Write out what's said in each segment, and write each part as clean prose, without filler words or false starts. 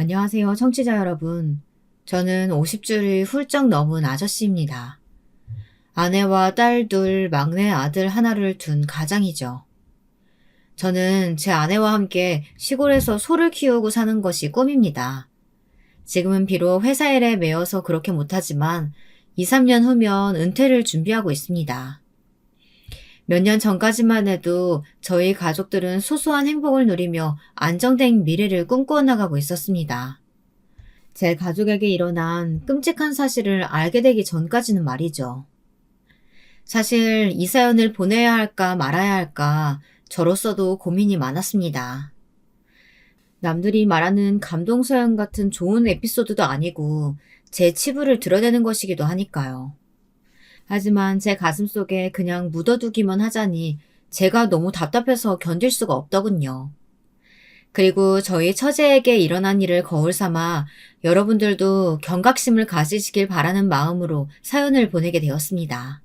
안녕하세요, 청취자 여러분. 저는 50줄이 훌쩍 넘은 아저씨입니다. 아내와 딸 둘, 막내 아들 하나를 둔 가장이죠. 저는 제 아내와 함께 시골에서 소를 키우고 사는 것이 꿈입니다. 지금은 비록 회사 일에 매여서 그렇게 못하지만 2, 3년 후면 은퇴를 준비하고 있습니다. 몇 년 전까지만 해도 저희 가족들은 소소한 행복을 누리며 안정된 미래를 꿈꾸어 나가고 있었습니다. 제 가족에게 일어난 끔찍한 사실을 알게 되기 전까지는 말이죠. 사실 이 사연을 보내야 할까 말아야 할까 저로서도 고민이 많았습니다. 남들이 말하는 감동사연 같은 좋은 에피소드도 아니고 제 치부를 드러내는 것이기도 하니까요. 하지만 제 가슴속에 그냥 묻어두기만 하자니 제가 너무 답답해서 견딜 수가 없더군요. 그리고 저희 처제에게 일어난 일을 거울 삼아 여러분들도 경각심을 가지시길 바라는 마음으로 사연을 보내게 되었습니다.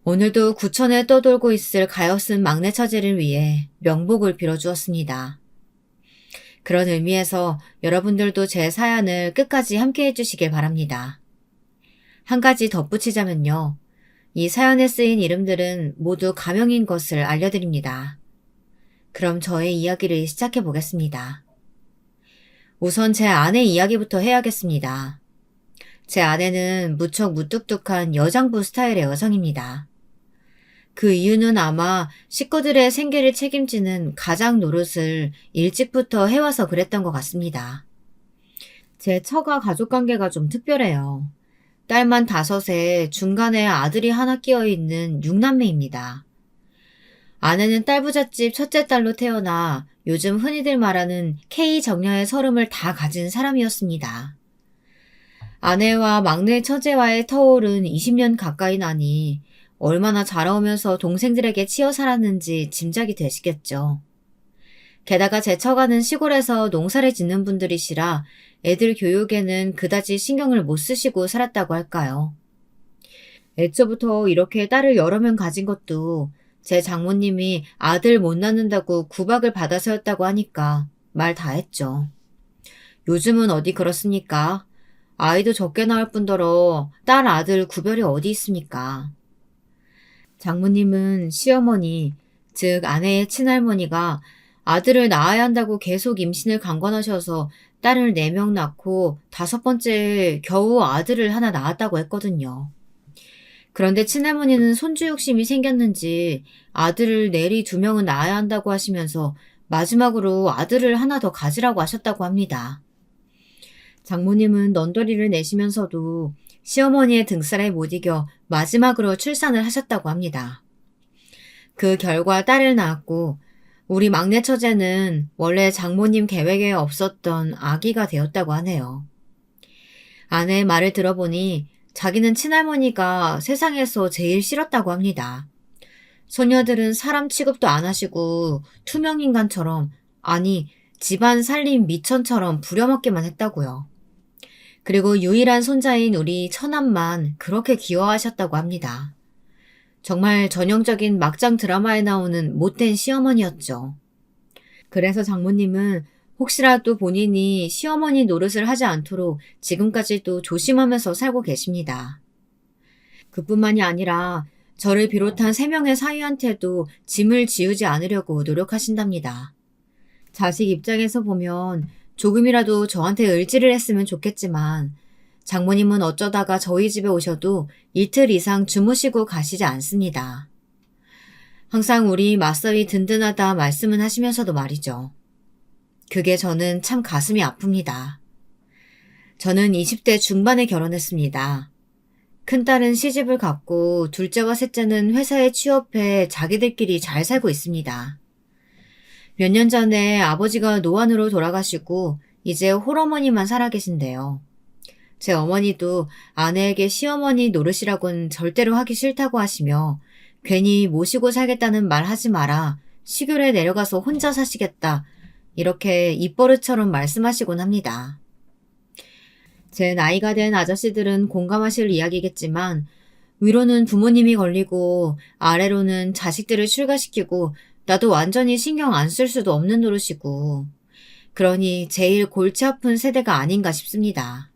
오늘도 구천에 떠돌고 있을 가엾은 막내 처제를 위해 명복을 빌어주었습니다. 그런 의미에서 여러분들도 제 사연을 끝까지 함께 해주시길 바랍니다. 한 가지 덧붙이자면요. 이 사연에 쓰인 이름들은 모두 가명인 것을 알려드립니다. 그럼 저의 이야기를 시작해 보겠습니다. 우선 제 아내 이야기부터 해야겠습니다. 제 아내는 무척 무뚝뚝한 여장부 스타일의 여성입니다. 그 이유는 아마 식구들의 생계를 책임지는 가장 노릇을 일찍부터 해와서 그랬던 것 같습니다. 제 처가 가족관계가 좀 특별해요. 딸만 5에 중간에 아들이 하나 끼어있는 6남매입니다. 아내는 딸부잣집 첫째 딸로 태어나 요즘 흔히들 말하는 K정녀의 서름을 다 가진 사람이었습니다. 아내와 막내 처제와의 터울은 20년 가까이 나니 얼마나 자라오면서 동생들에게 치여 살았는지 짐작이 되시겠죠. 게다가 제 처가는 시골에서 농사를 짓는 분들이시라 애들 교육에는 그다지 신경을 못 쓰시고 살았다고 할까요. 애초부터 이렇게 딸을 여러 명 가진 것도 제 장모님이 아들 못 낳는다고 구박을 받아서였다고 하니까 말 다 했죠. 요즘은 어디 그렇습니까? 아이도 적게 낳을 뿐더러 딸 아들 구별이 어디 있습니까? 장모님은 시어머니, 즉 아내의 친할머니가 아들을 낳아야 한다고 계속 임신을 강권하셔서 딸을 4명 낳고 5번째에 겨우 아들을 하나 낳았다고 했거든요. 그런데 친할머니는 손주 욕심이 생겼는지 아들을 내리 2명은 낳아야 한다고 하시면서 마지막으로 아들을 하나 더 가지라고 하셨다고 합니다. 장모님은 넌더리를 내시면서도 시어머니의 등살에 못 이겨 마지막으로 출산을 하셨다고 합니다. 그 결과 딸을 낳았고 우리 막내 처제는 원래 장모님 계획에 없었던 아기가 되었다고 하네요. 아내의 말을 들어보니 자기는 친할머니가 세상에서 제일 싫었다고 합니다. 소녀들은 사람 취급도 안 하시고 투명인간처럼, 아니 집안 살림 미천처럼 부려먹기만 했다고요. 그리고 유일한 손자인 우리 처남만 그렇게 귀여워하셨다고 합니다. 정말 전형적인 막장 드라마에 나오는 못된 시어머니였죠. 그래서 장모님은 혹시라도 본인이 시어머니 노릇을 하지 않도록 지금까지도 조심하면서 살고 계십니다. 그뿐만이 아니라 저를 비롯한 3명의 사위한테도 짐을 지우지 않으려고 노력하신답니다. 자식 입장에서 보면 조금이라도 저한테 의지를 했으면 좋겠지만 장모님은 어쩌다가 저희 집에 오셔도 이틀 이상 주무시고 가시지 않습니다. 항상 우리 맞서이 든든하다 말씀은 하시면서도 말이죠. 그게 저는 참 가슴이 아픕니다. 저는 20대 중반에 결혼했습니다. 큰딸은 시집을 갔고 둘째와 셋째는 회사에 취업해 자기들끼리 잘 살고 있습니다. 몇 년 전에 아버지가 노안으로 돌아가시고 이제 홀어머니만 살아계신데요. 제 어머니도 아내에게 시어머니 노릇이라곤 절대로 하기 싫다고 하시며 괜히 모시고 살겠다는 말 하지 마라, 시골에 내려가서 혼자 사시겠다, 이렇게 입버릇처럼 말씀하시곤 합니다. 제 나이가 된 아저씨들은 공감하실 이야기겠지만 위로는 부모님이 걸리고 아래로는 자식들을 출가시키고 나도 완전히 신경 안 쓸 수도 없는 노릇이고 그러니 제일 골치 아픈 세대가 아닌가 싶습니다.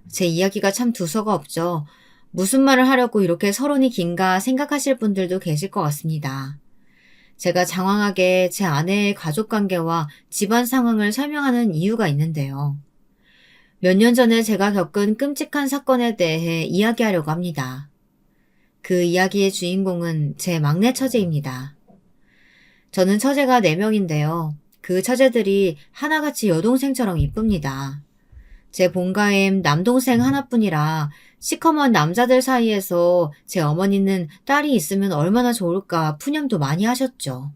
제 이야기가 참 두서가 없죠. 무슨 말을 하려고 이렇게 서론이 긴가 생각하실 분들도 계실 것 같습니다. 제가 장황하게 제 아내의 가족 관계와 집안 상황을 설명하는 이유가 있는데요. 몇 년 전에 제가 겪은 끔찍한 사건에 대해 이야기하려고 합니다. 그 이야기의 주인공은 제 막내 처제입니다. 저는 처제가 4명인데요. 그 처제들이 하나같이 여동생처럼 이쁩니다. 제 본가엔 남동생 하나뿐이라 시커먼 남자들 사이에서 제 어머니는 딸이 있으면 얼마나 좋을까 푸념도 많이 하셨죠.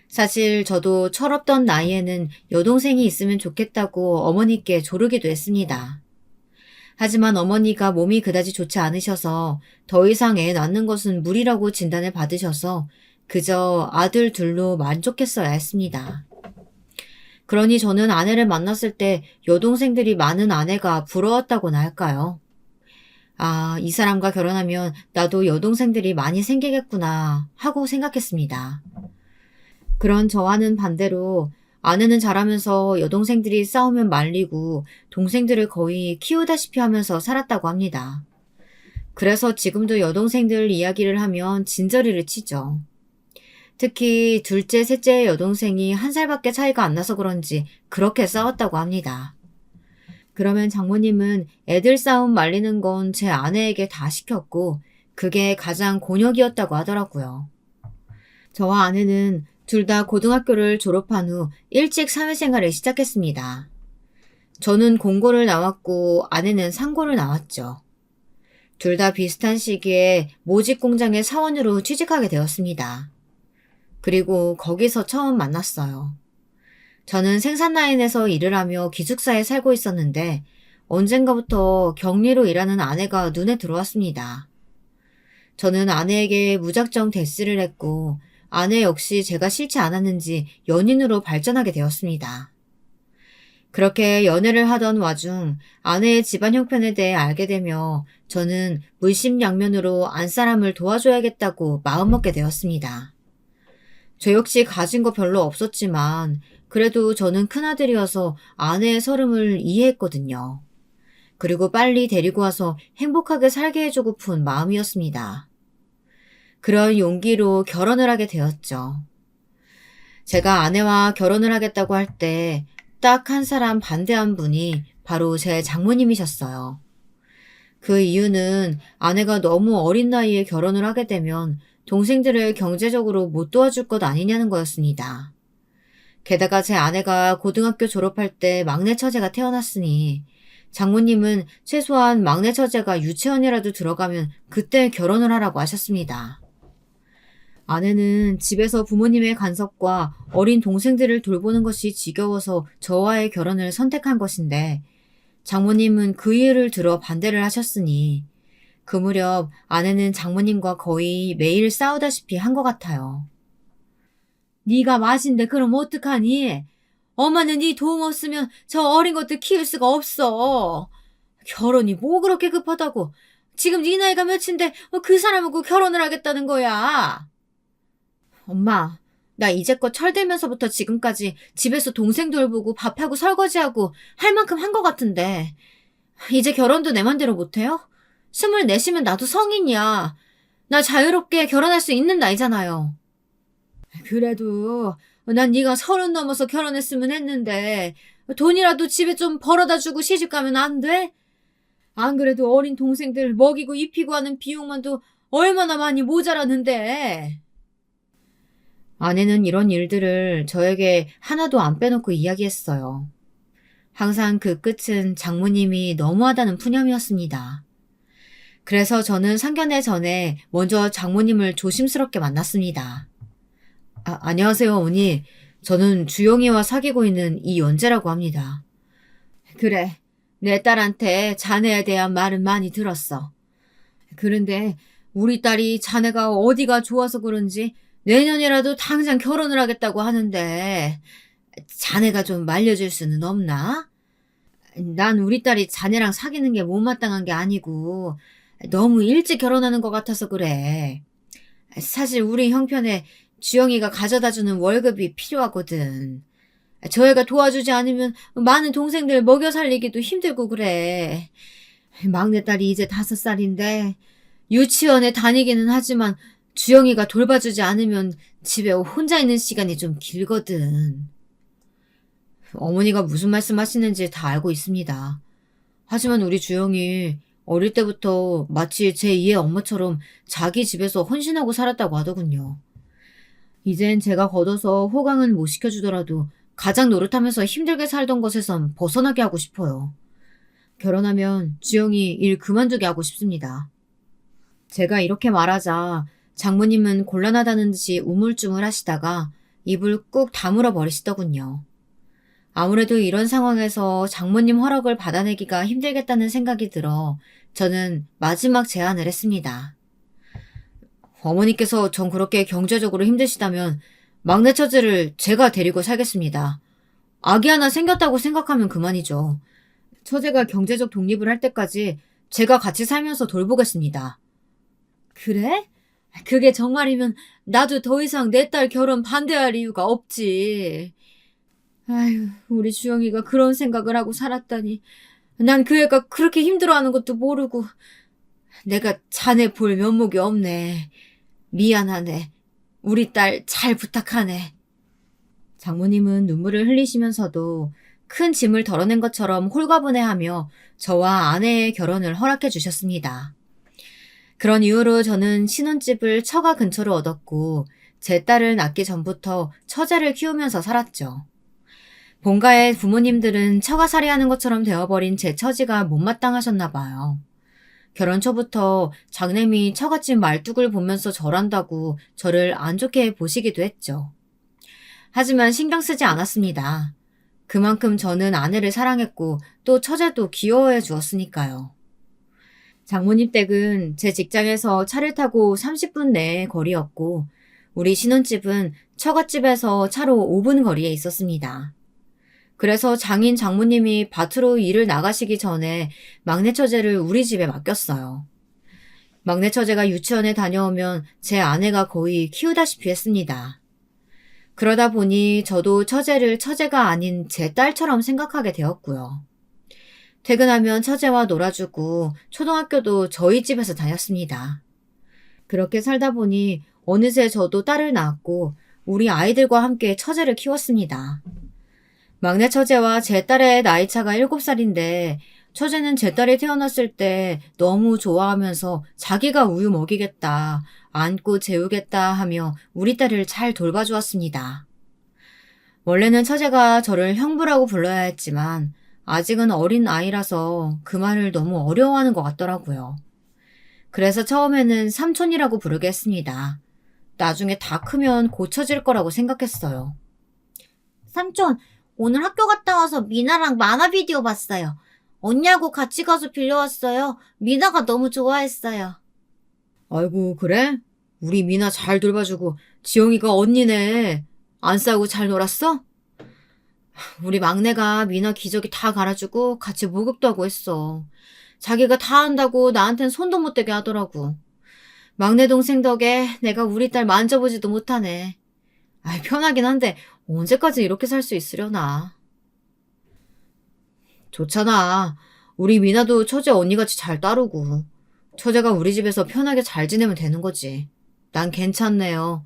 사실 저도 철없던 나이에는 여동생이 있으면 좋겠다고 어머니께 조르기도 했습니다. 하지만 어머니가 몸이 그다지 좋지 않으셔서 더 이상 애 낳는 것은 무리라고 진단을 받으셔서 그저 아들 둘로 만족했어야 했습니다. 그러니 저는 아내를 만났을 때 여동생들이 많은 아내가 부러웠다고나 할까요? 아, 이 사람과 결혼하면 나도 여동생들이 많이 생기겠구나 하고 생각했습니다. 그런 저와는 반대로 아내는 자라면서 여동생들이 싸우면 말리고 동생들을 거의 키우다시피 하면서 살았다고 합니다. 그래서 지금도 여동생들 이야기를 하면 진저리를 치죠. 특히 둘째, 셋째 여동생이 1살밖에 차이가 안 나서 그런지 그렇게 싸웠다고 합니다. 그러면 장모님은 애들 싸움 말리는 건 제 아내에게 다 시켰고 그게 가장 곤욕이었다고 하더라고요. 저와 아내는 둘 다 고등학교를 졸업한 후 일찍 사회생활을 시작했습니다. 저는 공고를 나왔고 아내는 상고를 나왔죠. 둘 다 비슷한 시기에 모직 공장의 사원으로 취직하게 되었습니다. 그리고 거기서 처음 만났어요. 저는 생산라인에서 일을 하며 기숙사에 살고 있었는데 언젠가부터 격리로 일하는 아내가 눈에 들어왔습니다. 저는 아내에게 무작정 대시를 했고 아내 역시 제가 싫지 않았는지 연인으로 발전하게 되었습니다. 그렇게 연애를 하던 와중 아내의 집안 형편에 대해 알게 되며 저는 물심양면으로 안사람을 도와줘야겠다고 마음먹게 되었습니다. 저 역시 가진 거 별로 없었지만 그래도 저는 큰아들이어서 아내의 서름을 이해했거든요. 그리고 빨리 데리고 와서 행복하게 살게 해주고픈 마음이었습니다. 그런 용기로 결혼을 하게 되었죠. 제가 아내와 결혼을 하겠다고 할 때 딱 한 사람 반대한 분이 바로 제 장모님이셨어요. 그 이유는 아내가 너무 어린 나이에 결혼을 하게 되면 동생들을 경제적으로 못 도와줄 것 아니냐는 거였습니다. 게다가 제 아내가 고등학교 졸업할 때 막내 처제가 태어났으니 장모님은 최소한 막내 처제가 유치원이라도 들어가면 그때 결혼을 하라고 하셨습니다. 아내는 집에서 부모님의 간섭과 어린 동생들을 돌보는 것이 지겨워서 저와의 결혼을 선택한 것인데 장모님은 그 이유를 들어 반대를 하셨으니 그 무렵 아내는 장모님과 거의 매일 싸우다시피 한 것 같아요. 네가 맛인데 그럼 어떡하니? 엄마는 네 도움 없으면 저 어린 것들 키울 수가 없어. 결혼이 뭐 그렇게 급하다고. 지금 네 나이가 몇인데 그 사람하고 결혼을 하겠다는 거야. 엄마, 나 이제껏 철들면서부터 지금까지 집에서 동생 돌보고 밥하고 설거지하고 할 만큼 한 것 같은데 이제 결혼도 내 맘대로 못해요? 24시면 나도 성인이야. 나 자유롭게 결혼할 수 있는 나이잖아요. 그래도 난 네가 30 넘어서 결혼했으면 했는데 돈이라도 집에 좀 벌어다 주고 시집 가면 안 돼? 안 그래도 어린 동생들 먹이고 입히고 하는 비용만도 얼마나 많이 모자라는데. 아내는 이런 일들을 저에게 하나도 안 빼놓고 이야기했어요. 항상 그 끝은 장모님이 너무하다는 푸념이었습니다. 그래서 저는 상견례 전에 먼저 장모님을 조심스럽게 만났습니다. 안녕하세요, 어머니. 저는 주영이와 사귀고 있는 이연재라고 합니다. 그래, 내 딸한테 자네에 대한 말은 많이 들었어. 그런데 우리 딸이 자네가 어디가 좋아서 그런지 내년이라도 당장 결혼을 하겠다고 하는데 자네가 좀 말려줄 수는 없나? 난 우리 딸이 자네랑 사귀는 게 못마땅한 게 아니고 너무 일찍 결혼하는 것 같아서 그래. 사실 우리 형편에 주영이가 가져다주는 월급이 필요하거든. 저 애가 도와주지 않으면 많은 동생들 먹여 살리기도 힘들고 그래. 막내딸이 이제 5살인데 유치원에 다니기는 하지만 주영이가 돌봐주지 않으면 집에 혼자 있는 시간이 좀 길거든. 어머니가 무슨 말씀 하시는지 다 알고 있습니다. 하지만 우리 주영이 어릴 때부터 마치 제2의 엄마처럼 자기 집에서 헌신하고 살았다고 하더군요. 이젠 제가 걷어서 호강은 못 시켜주더라도 가장 노릇하면서 힘들게 살던 것에선 벗어나게 하고 싶어요. 결혼하면 주영이 일 그만두게 하고 싶습니다. 제가 이렇게 말하자 장모님은 곤란하다는 듯이 우물쭈물 하시다가 입을 꾹 다물어 버리시더군요. 아무래도 이런 상황에서 장모님 허락을 받아내기가 힘들겠다는 생각이 들어 저는 마지막 제안을 했습니다. 어머니께서 전 그렇게 경제적으로 힘드시다면 막내 처제를 제가 데리고 살겠습니다. 아기 하나 생겼다고 생각하면 그만이죠. 처제가 경제적 독립을 할 때까지 제가 같이 살면서 돌보겠습니다. 그래? 그게 정말이면 나도 더 이상 내 딸 결혼 반대할 이유가 없지. 아휴, 우리 주영이가 그런 생각을 하고 살았다니. 난 그 애가 그렇게 힘들어하는 것도 모르고 내가 자네 볼 면목이 없네. 미안하네. 우리 딸 잘 부탁하네. 장모님은 눈물을 흘리시면서도 큰 짐을 덜어낸 것처럼 홀가분해하며 저와 아내의 결혼을 허락해 주셨습니다. 그런 이후로 저는 신혼집을 처가 근처로 얻었고 제 딸을 낳기 전부터 처제를 키우면서 살았죠. 본가의 부모님들은 처가살이하는 것처럼 되어버린 제 처지가 못마땅하셨나 봐요. 결혼 초부터 장남이 처갓집 말뚝을 보면서 절한다고 저를 안 좋게 보시기도 했죠. 하지만 신경 쓰지 않았습니다. 그만큼 저는 아내를 사랑했고 또 처제도 귀여워해 주었으니까요. 장모님 댁은 제 직장에서 차를 타고 30분 내의 거리였고 우리 신혼집은 처갓집에서 차로 5분 거리에 있었습니다. 그래서 장인 장모님이 밭으로 일을 나가시기 전에 막내 처제를 우리 집에 맡겼어요. 막내 처제가 유치원에 다녀오면 제 아내가 거의 키우다시피 했습니다. 그러다 보니 저도 처제를 처제가 아닌 제 딸처럼 생각하게 되었고요. 퇴근하면 처제와 놀아주고 초등학교도 저희 집에서 다녔습니다. 그렇게 살다 보니 어느새 저도 딸을 낳았고 우리 아이들과 함께 처제를 키웠습니다. 막내 처제와 제 딸의 나이차가 7살인데 처제는 제 딸이 태어났을 때 너무 좋아하면서 자기가 우유 먹이겠다, 안고 재우겠다 하며 우리 딸을 잘 돌봐주었습니다. 원래는 처제가 저를 형부라고 불러야 했지만 아직은 어린 아이라서 그 말을 너무 어려워하는 것 같더라고요. 그래서 처음에는 삼촌이라고 부르게 했습니다. 나중에 다 크면 고쳐질 거라고 생각했어요. 삼촌, 오늘 학교 갔다 와서 미나랑 만화 비디오 봤어요. 언니하고 같이 가서 빌려왔어요. 미나가 너무 좋아했어요. 아이고, 그래? 우리 미나 잘 돌봐주고 지영이가 언니네. 안 싸우고 잘 놀았어? 우리 막내가 미나 기저귀 다 갈아주고 같이 목욕도 하고 했어. 자기가 다 한다고 나한텐 손도 못 대게 하더라고. 막내 동생 덕에 내가 우리 딸 만져보지도 못하네. 아이, 편하긴 한데 언제까지 이렇게 살 수 있으려나. 좋잖아. 우리 미나도 처제 언니같이 잘 따르고 처제가 우리 집에서 편하게 잘 지내면 되는 거지. 난 괜찮네요.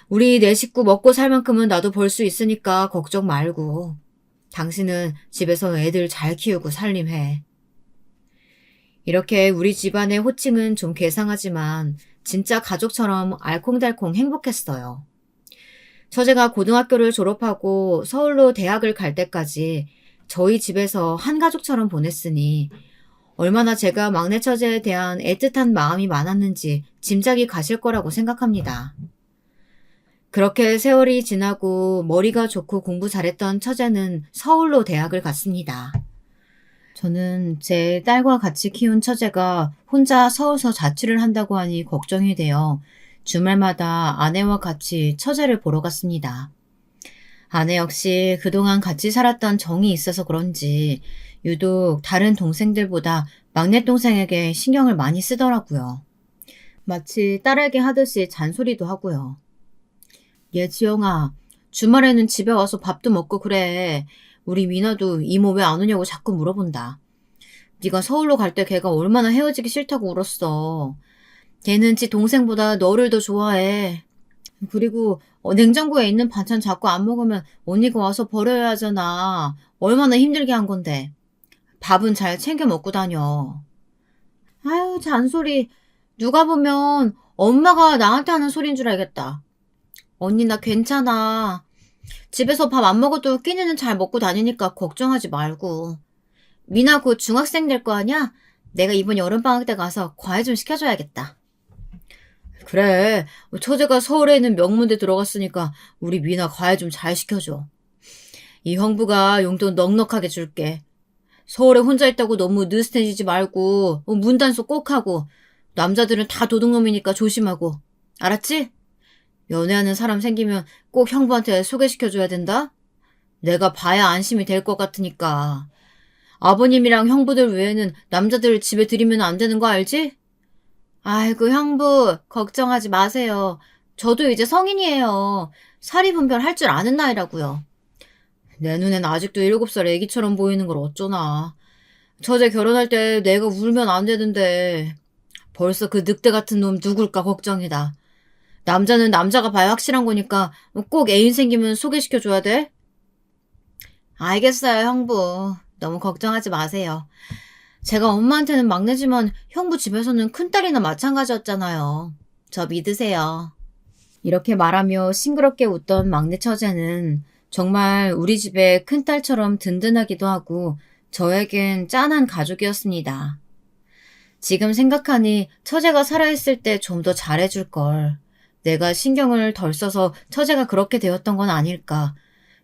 우리 네 식구 먹고 살 만큼은 나도 벌 수 있으니까 걱정 말고. 당신은 집에서 애들 잘 키우고 살림해. 이렇게 우리 집안의 호칭은 좀 괴상하지만 진짜 가족처럼 알콩달콩 행복했어요. 처제가 고등학교를 졸업하고 서울로 대학을 갈 때까지 저희 집에서 한 가족처럼 보냈으니 얼마나 제가 막내 처제에 대한 애틋한 마음이 많았는지 짐작이 가실 거라고 생각합니다. 그렇게 세월이 지나고 머리가 좋고 공부 잘했던 처제는 서울로 대학을 갔습니다. 저는 제 딸과 같이 키운 처제가 혼자 서울서 자취를 한다고 하니 걱정이 되어 주말마다 아내와 같이 처제를 보러 갔습니다. 아내 역시 그동안 같이 살았던 정이 있어서 그런지 유독 다른 동생들보다 막내 동생에게 신경을 많이 쓰더라고요. 마치 딸에게 하듯이 잔소리도 하고요. 얘 지영아, 주말에는 집에 와서 밥도 먹고 그래. 우리 미나도 이모 왜 안 오냐고 자꾸 물어본다. 네가 서울로 갈 때 걔가 얼마나 헤어지기 싫다고 울었어. 걔는 지 동생보다 너를 더 좋아해. 그리고 냉장고에 있는 반찬 자꾸 안 먹으면 언니가 와서 버려야 하잖아. 얼마나 힘들게 한 건데. 밥은 잘 챙겨 먹고 다녀. 아유, 잔소리. 누가 보면 엄마가 나한테 하는 소린 줄 알겠다. 언니 나 괜찮아. 집에서 밥 안 먹어도 끼니는 잘 먹고 다니니까 걱정하지 말고. 미나 곧 중학생 될 거 아냐? 내가 이번 여름방학 때 가서 과외 좀 시켜줘야겠다. 그래. 처제가 서울에 있는 명문대 들어갔으니까 우리 미나 과외 좀 잘 시켜줘. 이 형부가 용돈 넉넉하게 줄게. 서울에 혼자 있다고 너무 느슨해지지 말고 문단속 꼭 하고 남자들은 다 도둑놈이니까 조심하고. 알았지? 연애하는 사람 생기면 꼭 형부한테 소개시켜줘야 된다? 내가 봐야 안심이 될 것 같으니까. 아버님이랑 형부들 외에는 남자들 집에 들이면 안 되는 거 알지? 아이고, 형부, 걱정하지 마세요. 저도 이제 성인이에요. 사리분별 할 줄 아는 나이라고요. 내 눈엔 아직도 7살 애기처럼 보이는 걸 어쩌나. 처제 결혼할 때 내가 울면 안 되는데 벌써 그 늑대 같은 놈 누굴까 걱정이다. 남자는 남자가 봐야 확실한 거니까 꼭 애인 생기면 소개시켜줘야 돼? 알겠어요, 형부. 너무 걱정하지 마세요. 제가 엄마한테는 막내지만 형부 집에서는 큰딸이나 마찬가지였잖아요. 저 믿으세요. 이렇게 말하며 싱그럽게 웃던 막내 처제는 정말 우리 집의 큰딸처럼 든든하기도 하고 저에겐 짠한 가족이었습니다. 지금 생각하니 처제가 살아있을 때 좀 더 잘해줄 걸. 내가 신경을 덜 써서 처제가 그렇게 되었던 건 아닐까.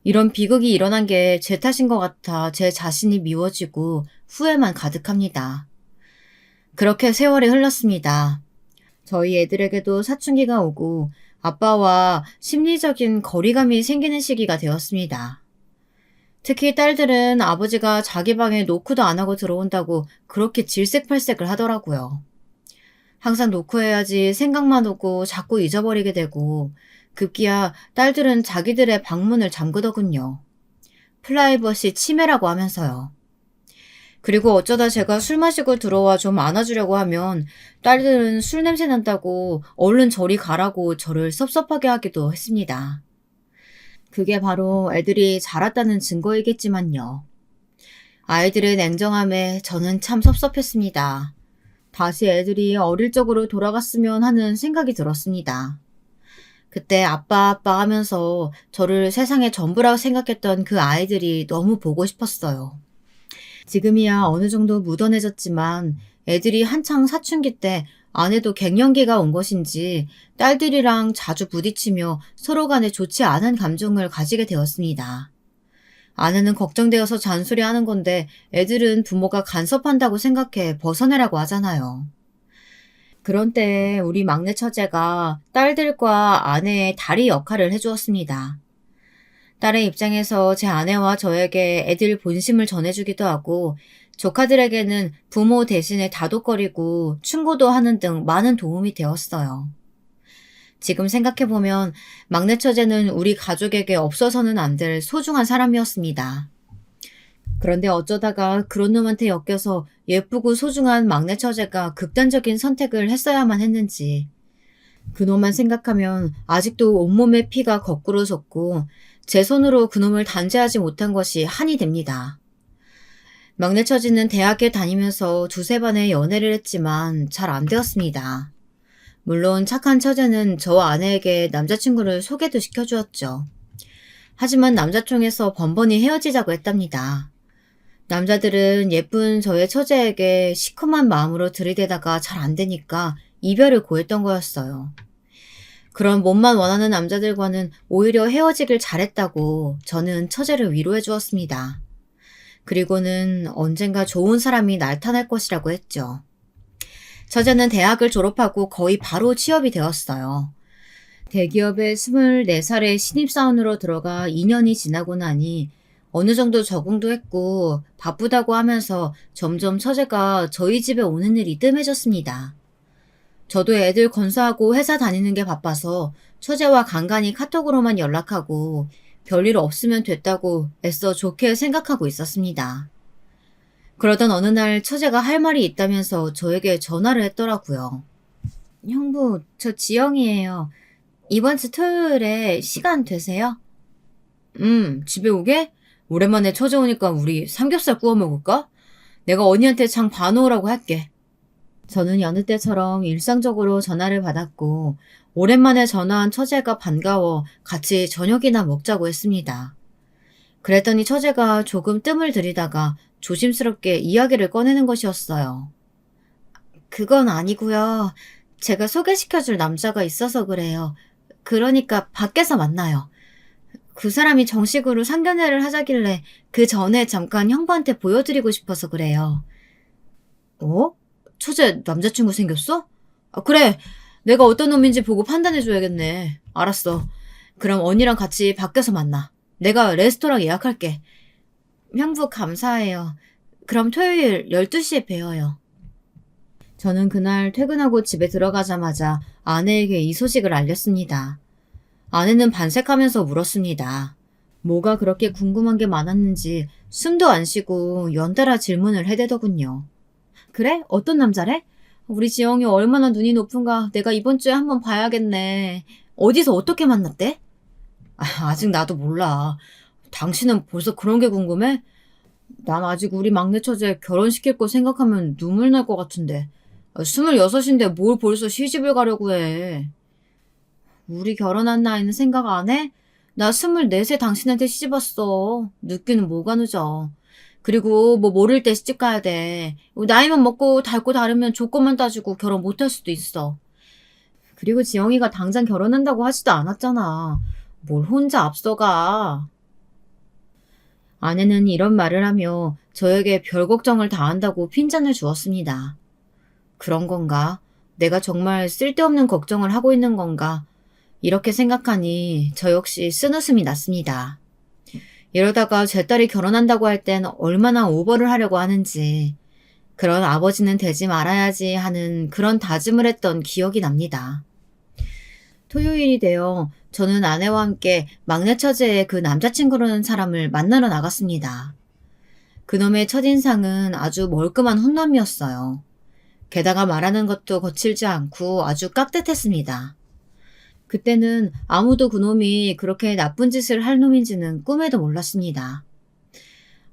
이런 비극이 일어난 게 제 탓인 것 같아 제 자신이 미워지고 후회만 가득합니다. 그렇게 세월이 흘렀습니다. 저희 애들에게도 사춘기가 오고 아빠와 심리적인 거리감이 생기는 시기가 되었습니다. 특히 딸들은 아버지가 자기 방에 노크도 안 하고 들어온다고 그렇게 질색팔색을 하더라고요. 항상 노크해야지 생각만 오고 자꾸 잊어버리게 되고 급기야 딸들은 자기들의 방문을 잠그더군요. 프라이버시 침해라고 하면서요. 그리고 어쩌다 제가 술 마시고 들어와 좀 안아주려고 하면 딸들은 술 냄새 난다고 얼른 저리 가라고 저를 섭섭하게 하기도 했습니다. 그게 바로 애들이 자랐다는 증거이겠지만요. 아이들의 냉정함에 저는 참 섭섭했습니다. 다시 애들이 어릴 적으로 돌아갔으면 하는 생각이 들었습니다. 그때 아빠 하면서 저를 세상의 전부라고 생각했던 그 아이들이 너무 보고 싶었어요. 지금이야 어느 정도 묻어내졌지만 애들이 한창 사춘기 때 아내도 갱년기가 온 것인지 딸들이랑 자주 부딪히며 서로 간에 좋지 않은 감정을 가지게 되었습니다. 아내는 걱정되어서 잔소리하는 건데 애들은 부모가 간섭한다고 생각해 벗어내라고 하잖아요. 그런 때에 우리 막내 처제가 딸들과 아내의 다리 역할을 해주었습니다. 딸의 입장에서 제 아내와 저에게 애들 본심을 전해주기도 하고 조카들에게는 부모 대신에 다독거리고 충고도 하는 등 많은 도움이 되었어요. 지금 생각해보면 막내 처제는 우리 가족에게 없어서는 안 될 소중한 사람이었습니다. 그런데 어쩌다가 그런 놈한테 엮여서 예쁘고 소중한 막내 처제가 극단적인 선택을 했어야만 했는지 그놈만 생각하면 아직도 온몸에 피가 거꾸로 솟고 제 손으로 그놈을 단죄하지 못한 것이 한이 됩니다. 막내 처지는 대학에 다니면서 두세 번의 연애를 했지만 잘 안 되었습니다. 물론 착한 처제는 저와 아내에게 남자친구를 소개도 시켜주었죠. 하지만 남자총에서 번번이 헤어지자고 했답니다. 남자들은 예쁜 저의 처제에게 시커먼 마음으로 들이대다가 잘 안 되니까 이별을 고했던 거였어요. 그런 몸만 원하는 남자들과는 오히려 헤어지길 잘했다고 저는 처제를 위로해 주었습니다. 그리고는 언젠가 좋은 사람이 나타날 것이라고 했죠. 처제는 대학을 졸업하고 거의 바로 취업이 되었어요. 대기업에 24살의 신입사원으로 들어가 2년이 지나고 나니 어느 정도 적응도 했고 바쁘다고 하면서 점점 처제가 저희 집에 오는 일이 뜸해졌습니다. 저도 애들 건사하고 회사 다니는 게 바빠서 처제와 간간히 카톡으로만 연락하고 별일 없으면 됐다고 애써 좋게 생각하고 있었습니다. 그러던 어느 날 처제가 할 말이 있다면서 저에게 전화를 했더라고요. 형부, 저 지영이에요. 이번 주 토요일에 시간 되세요? 집에 오게? 오랜만에 처제 오니까 우리 삼겹살 구워 먹을까? 내가 언니한테 장 봐놓으라고 할게. 저는 여느 때처럼 일상적으로 전화를 받았고 오랜만에 전화한 처제가 반가워 같이 저녁이나 먹자고 했습니다. 그랬더니 처제가 조금 뜸을 들이다가 조심스럽게 이야기를 꺼내는 것이었어요. 그건 아니고요. 제가 소개시켜줄 남자가 있어서 그래요. 그러니까 밖에서 만나요. 그 사람이 정식으로 상견례를 하자길래 그 전에 잠깐 형부한테 보여드리고 싶어서 그래요. 어? 처제 남자친구 생겼어? 아, 그래. 내가 어떤 놈인지 보고 판단해줘야겠네. 알았어. 그럼 언니랑 같이 밖에서 만나. 내가 레스토랑 예약할게. 형부 감사해요. 그럼 토요일 12시에 뵈어요. 저는 그날 퇴근하고 집에 들어가자마자 아내에게 이 소식을 알렸습니다. 아내는 반색하면서 물었습니다. 뭐가 그렇게 궁금한 게 많았는지 숨도 안 쉬고 연달아 질문을 해대더군요. 그래? 어떤 남자래? 우리 지영이 얼마나 눈이 높은가 내가 이번 주에 한번 봐야겠네. 어디서 어떻게 만났대? 아직 나도 몰라. 당신은 벌써 그런 게 궁금해? 난 아직 우리 막내 처제 결혼시킬 거 생각하면 눈물 날 것 같은데. 26인데 뭘 벌써 시집을 가려고 해. 우리 결혼한 나이는 생각 안 해? 나 24세 당신한테 시집 왔어. 늦기는 뭐가 늦어. 그리고 뭐 모를 때 시집 가야 돼. 나이만 먹고 닳고 다르면 조건만 따지고 결혼 못 할 수도 있어. 그리고 지영이가 당장 결혼한다고 하지도 않았잖아. 뭘 혼자 앞서가. 아내는 이런 말을 하며 저에게 별 걱정을 다 한다고 핀잔을 주었습니다. 그런 건가? 내가 정말 쓸데없는 걱정을 하고 있는 건가? 이렇게 생각하니 저 역시 쓴웃음이 났습니다. 이러다가 제 딸이 결혼한다고 할 땐 얼마나 오버를 하려고 하는지, 그런 아버지는 되지 말아야지 하는 그런 다짐을 했던 기억이 납니다. 토요일이 되어 저는 아내와 함께 막내 처제의 그 남자친구라는 사람을 만나러 나갔습니다. 그놈의 첫인상은 아주 멀끔한 훈남이었어요. 게다가 말하는 것도 거칠지 않고 아주 깍듯했습니다. 그때는 아무도 그놈이 그렇게 나쁜 짓을 할 놈인지는 꿈에도 몰랐습니다.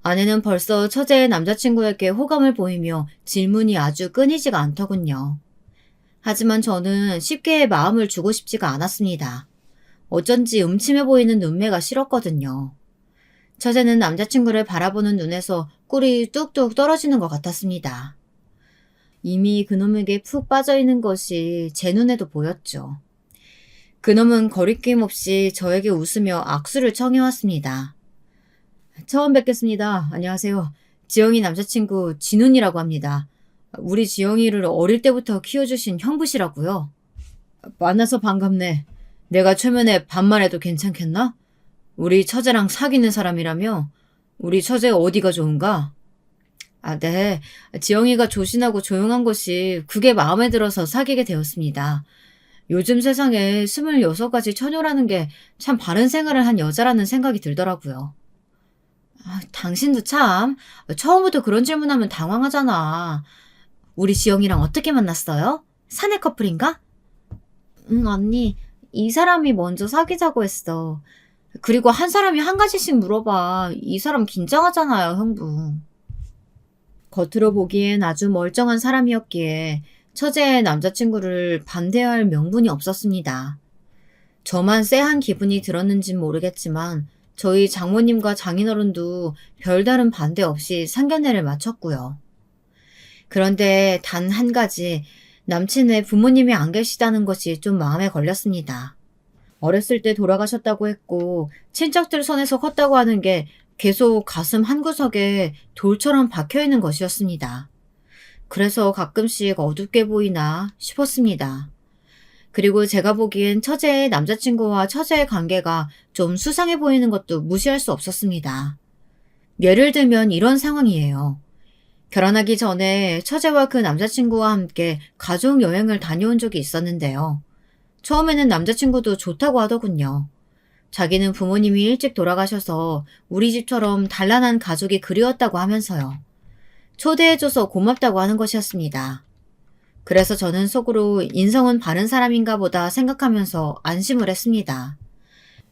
아내는 벌써 처제의 남자친구에게 호감을 보이며 질문이 아주 끊이지가 않더군요. 하지만 저는 쉽게 마음을 주고 싶지가 않았습니다. 어쩐지 음침해 보이는 눈매가 싫었거든요. 처제는 남자친구를 바라보는 눈에서 꿀이 뚝뚝 떨어지는 것 같았습니다. 이미 그놈에게 푹 빠져있는 것이 제 눈에도 보였죠. 그놈은 거리낌 없이 저에게 웃으며 악수를 청해왔습니다. 처음 뵙겠습니다. 안녕하세요. 지영이 남자친구 진훈이라고 합니다. 우리 지영이를 어릴 때부터 키워주신 형부시라고요. 만나서 반갑네. 내가 초면에 반말해도 괜찮겠나? 우리 처제랑 사귀는 사람이라며? 우리 처제 어디가 좋은가? 네. 지영이가 조신하고 조용한 것이 그게 마음에 들어서 사귀게 되었습니다. 요즘 세상에 26가지 처녀라는 게 참 바른 생활을 한 여자라는 생각이 들더라고요. 당신도 참 처음부터 그런 질문하면 당황하잖아. 우리 지영이랑 어떻게 만났어요? 사내 커플인가? 응, 언니. 이 사람이 먼저 사귀자고 했어. 그리고 한 사람이 한 가지씩 물어봐. 이 사람 긴장하잖아요, 형부. 겉으로 보기엔 아주 멀쩡한 사람이었기에 처제의 남자친구를 반대할 명분이 없었습니다. 저만 쎄한 기분이 들었는진 모르겠지만 저희 장모님과 장인어른도 별다른 반대 없이 상견례를 마쳤고요. 그런데 단 한 가지, 남친의 부모님이 안 계시다는 것이 좀 마음에 걸렸습니다. 어렸을 때 돌아가셨다고 했고 친척들 손에서 컸다고 하는 게 계속 가슴 한구석에 돌처럼 박혀있는 것이었습니다. 그래서 가끔씩 어둡게 보이나 싶었습니다. 그리고 제가 보기엔 처제의 남자친구와 처제의 관계가 좀 수상해 보이는 것도 무시할 수 없었습니다. 예를 들면 이런 상황이에요. 결혼하기 전에 처제와 그 남자친구와 함께 가족 여행을 다녀온 적이 있었는데요. 처음에는 남자친구도 좋다고 하더군요. 자기는 부모님이 일찍 돌아가셔서 우리 집처럼 단란한 가족이 그리웠다고 하면서요. 초대해줘서 고맙다고 하는 것이었습니다. 그래서 저는 속으로 인성은 바른 사람인가 보다 생각하면서 안심을 했습니다.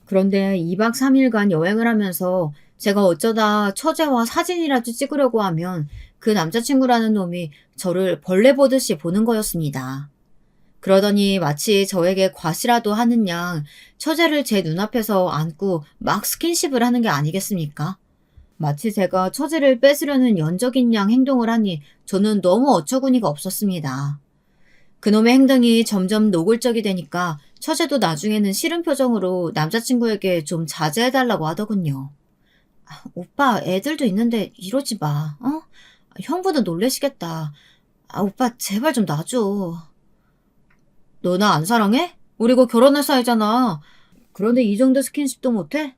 그런데 2박 3일간 여행을 하면서 제가 어쩌다 처제와 사진이라도 찍으려고 하면 그 남자친구라는 놈이 저를 벌레 보듯이 보는 거였습니다. 그러더니 마치 저에게 과시라도 하는 양 처제를 제 눈앞에서 안고 막 스킨십을 하는 게 아니겠습니까? 마치 제가 처제를 뺏으려는 연적인 양 행동을 하니 저는 너무 어처구니가 없었습니다. 그놈의 행동이 점점 노골적이 되니까 처제도 나중에는 싫은 표정으로 남자친구에게 좀 자제해달라고 하더군요. 오빠 애들도 있는데 이러지 마. 어? 형부도 놀래시겠다. 오빠 제발 좀 놔줘. 너 나 안 사랑해? 우리 곧 결혼할 사이잖아. 그런데 이 정도 스킨십도 못해?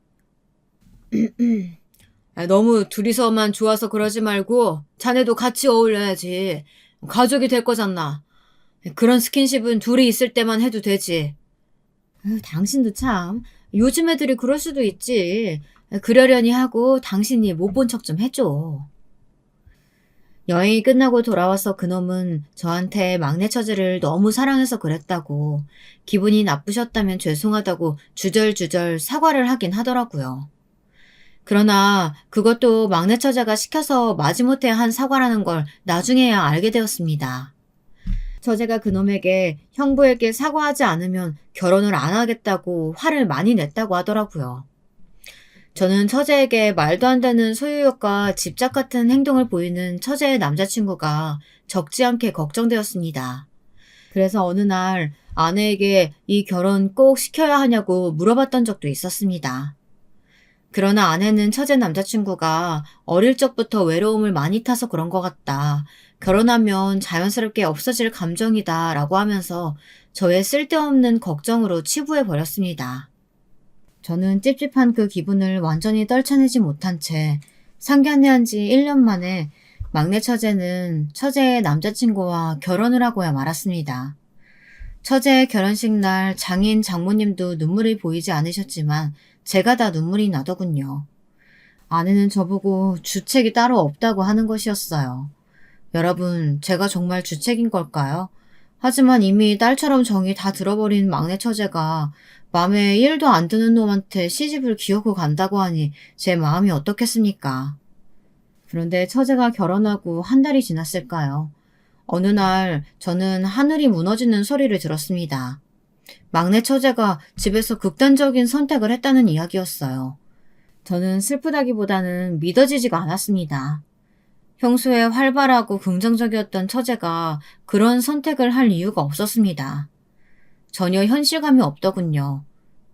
너무 둘이서만 좋아서 그러지 말고 자네도 같이 어울려야지. 가족이 될 거잖아. 그런 스킨십은 둘이 있을 때만 해도 되지. 당신도 참. 요즘 애들이 그럴 수도 있지. 그러려니 하고 당신이 못 본 척 좀 해줘. 여행이 끝나고 돌아와서 그놈은 저한테 막내 처제를 너무 사랑해서 그랬다고, 기분이 나쁘셨다면 죄송하다고 주절주절 사과를 하긴 하더라고요. 그러나 그것도 막내 처제가 시켜서 마지못해 한 사과라는 걸 나중에야 알게 되었습니다. 처제가 그놈에게 형부에게 사과하지 않으면 결혼을 안 하겠다고 화를 많이 냈다고 하더라고요. 저는 처제에게 말도 안 되는 소유욕과 집착 같은 행동을 보이는 처제의 남자친구가 적지 않게 걱정되었습니다. 그래서 어느 날 아내에게 이 결혼 꼭 시켜야 하냐고 물어봤던 적도 있었습니다. 그러나 아내는 처제 남자친구가 어릴 적부터 외로움을 많이 타서 그런 것 같다. 결혼하면 자연스럽게 없어질 감정이다 라고 하면서 저의 쓸데없는 걱정으로 치부해 버렸습니다. 저는 찝찝한 그 기분을 완전히 떨쳐내지 못한 채 상견례한 지 1년 만에 막내 처제는 처제의 남자친구와 결혼을 하고야 말았습니다. 처제의 결혼식 날 장인 장모님도 눈물이 보이지 않으셨지만 제가 다 눈물이 나더군요. 아내는 저보고 주책이 따로 없다고 하는 것이었어요. 여러분, 제가 정말 주책인 걸까요? 하지만 이미 딸처럼 정이 다 들어버린 막내 처제가 맘에 1도 안 드는 놈한테 시집을 기어고 간다고 하니 제 마음이 어떻겠습니까? 그런데 처제가 결혼하고 한 달이 지났을까요? 어느 날 저는 하늘이 무너지는 소리를 들었습니다. 막내 처제가 집에서 극단적인 선택을 했다는 이야기였어요. 저는 슬프다기보다는 믿어지지가 않았습니다. 평소에 활발하고 긍정적이었던 처제가 그런 선택을 할 이유가 없었습니다. 전혀 현실감이 없더군요.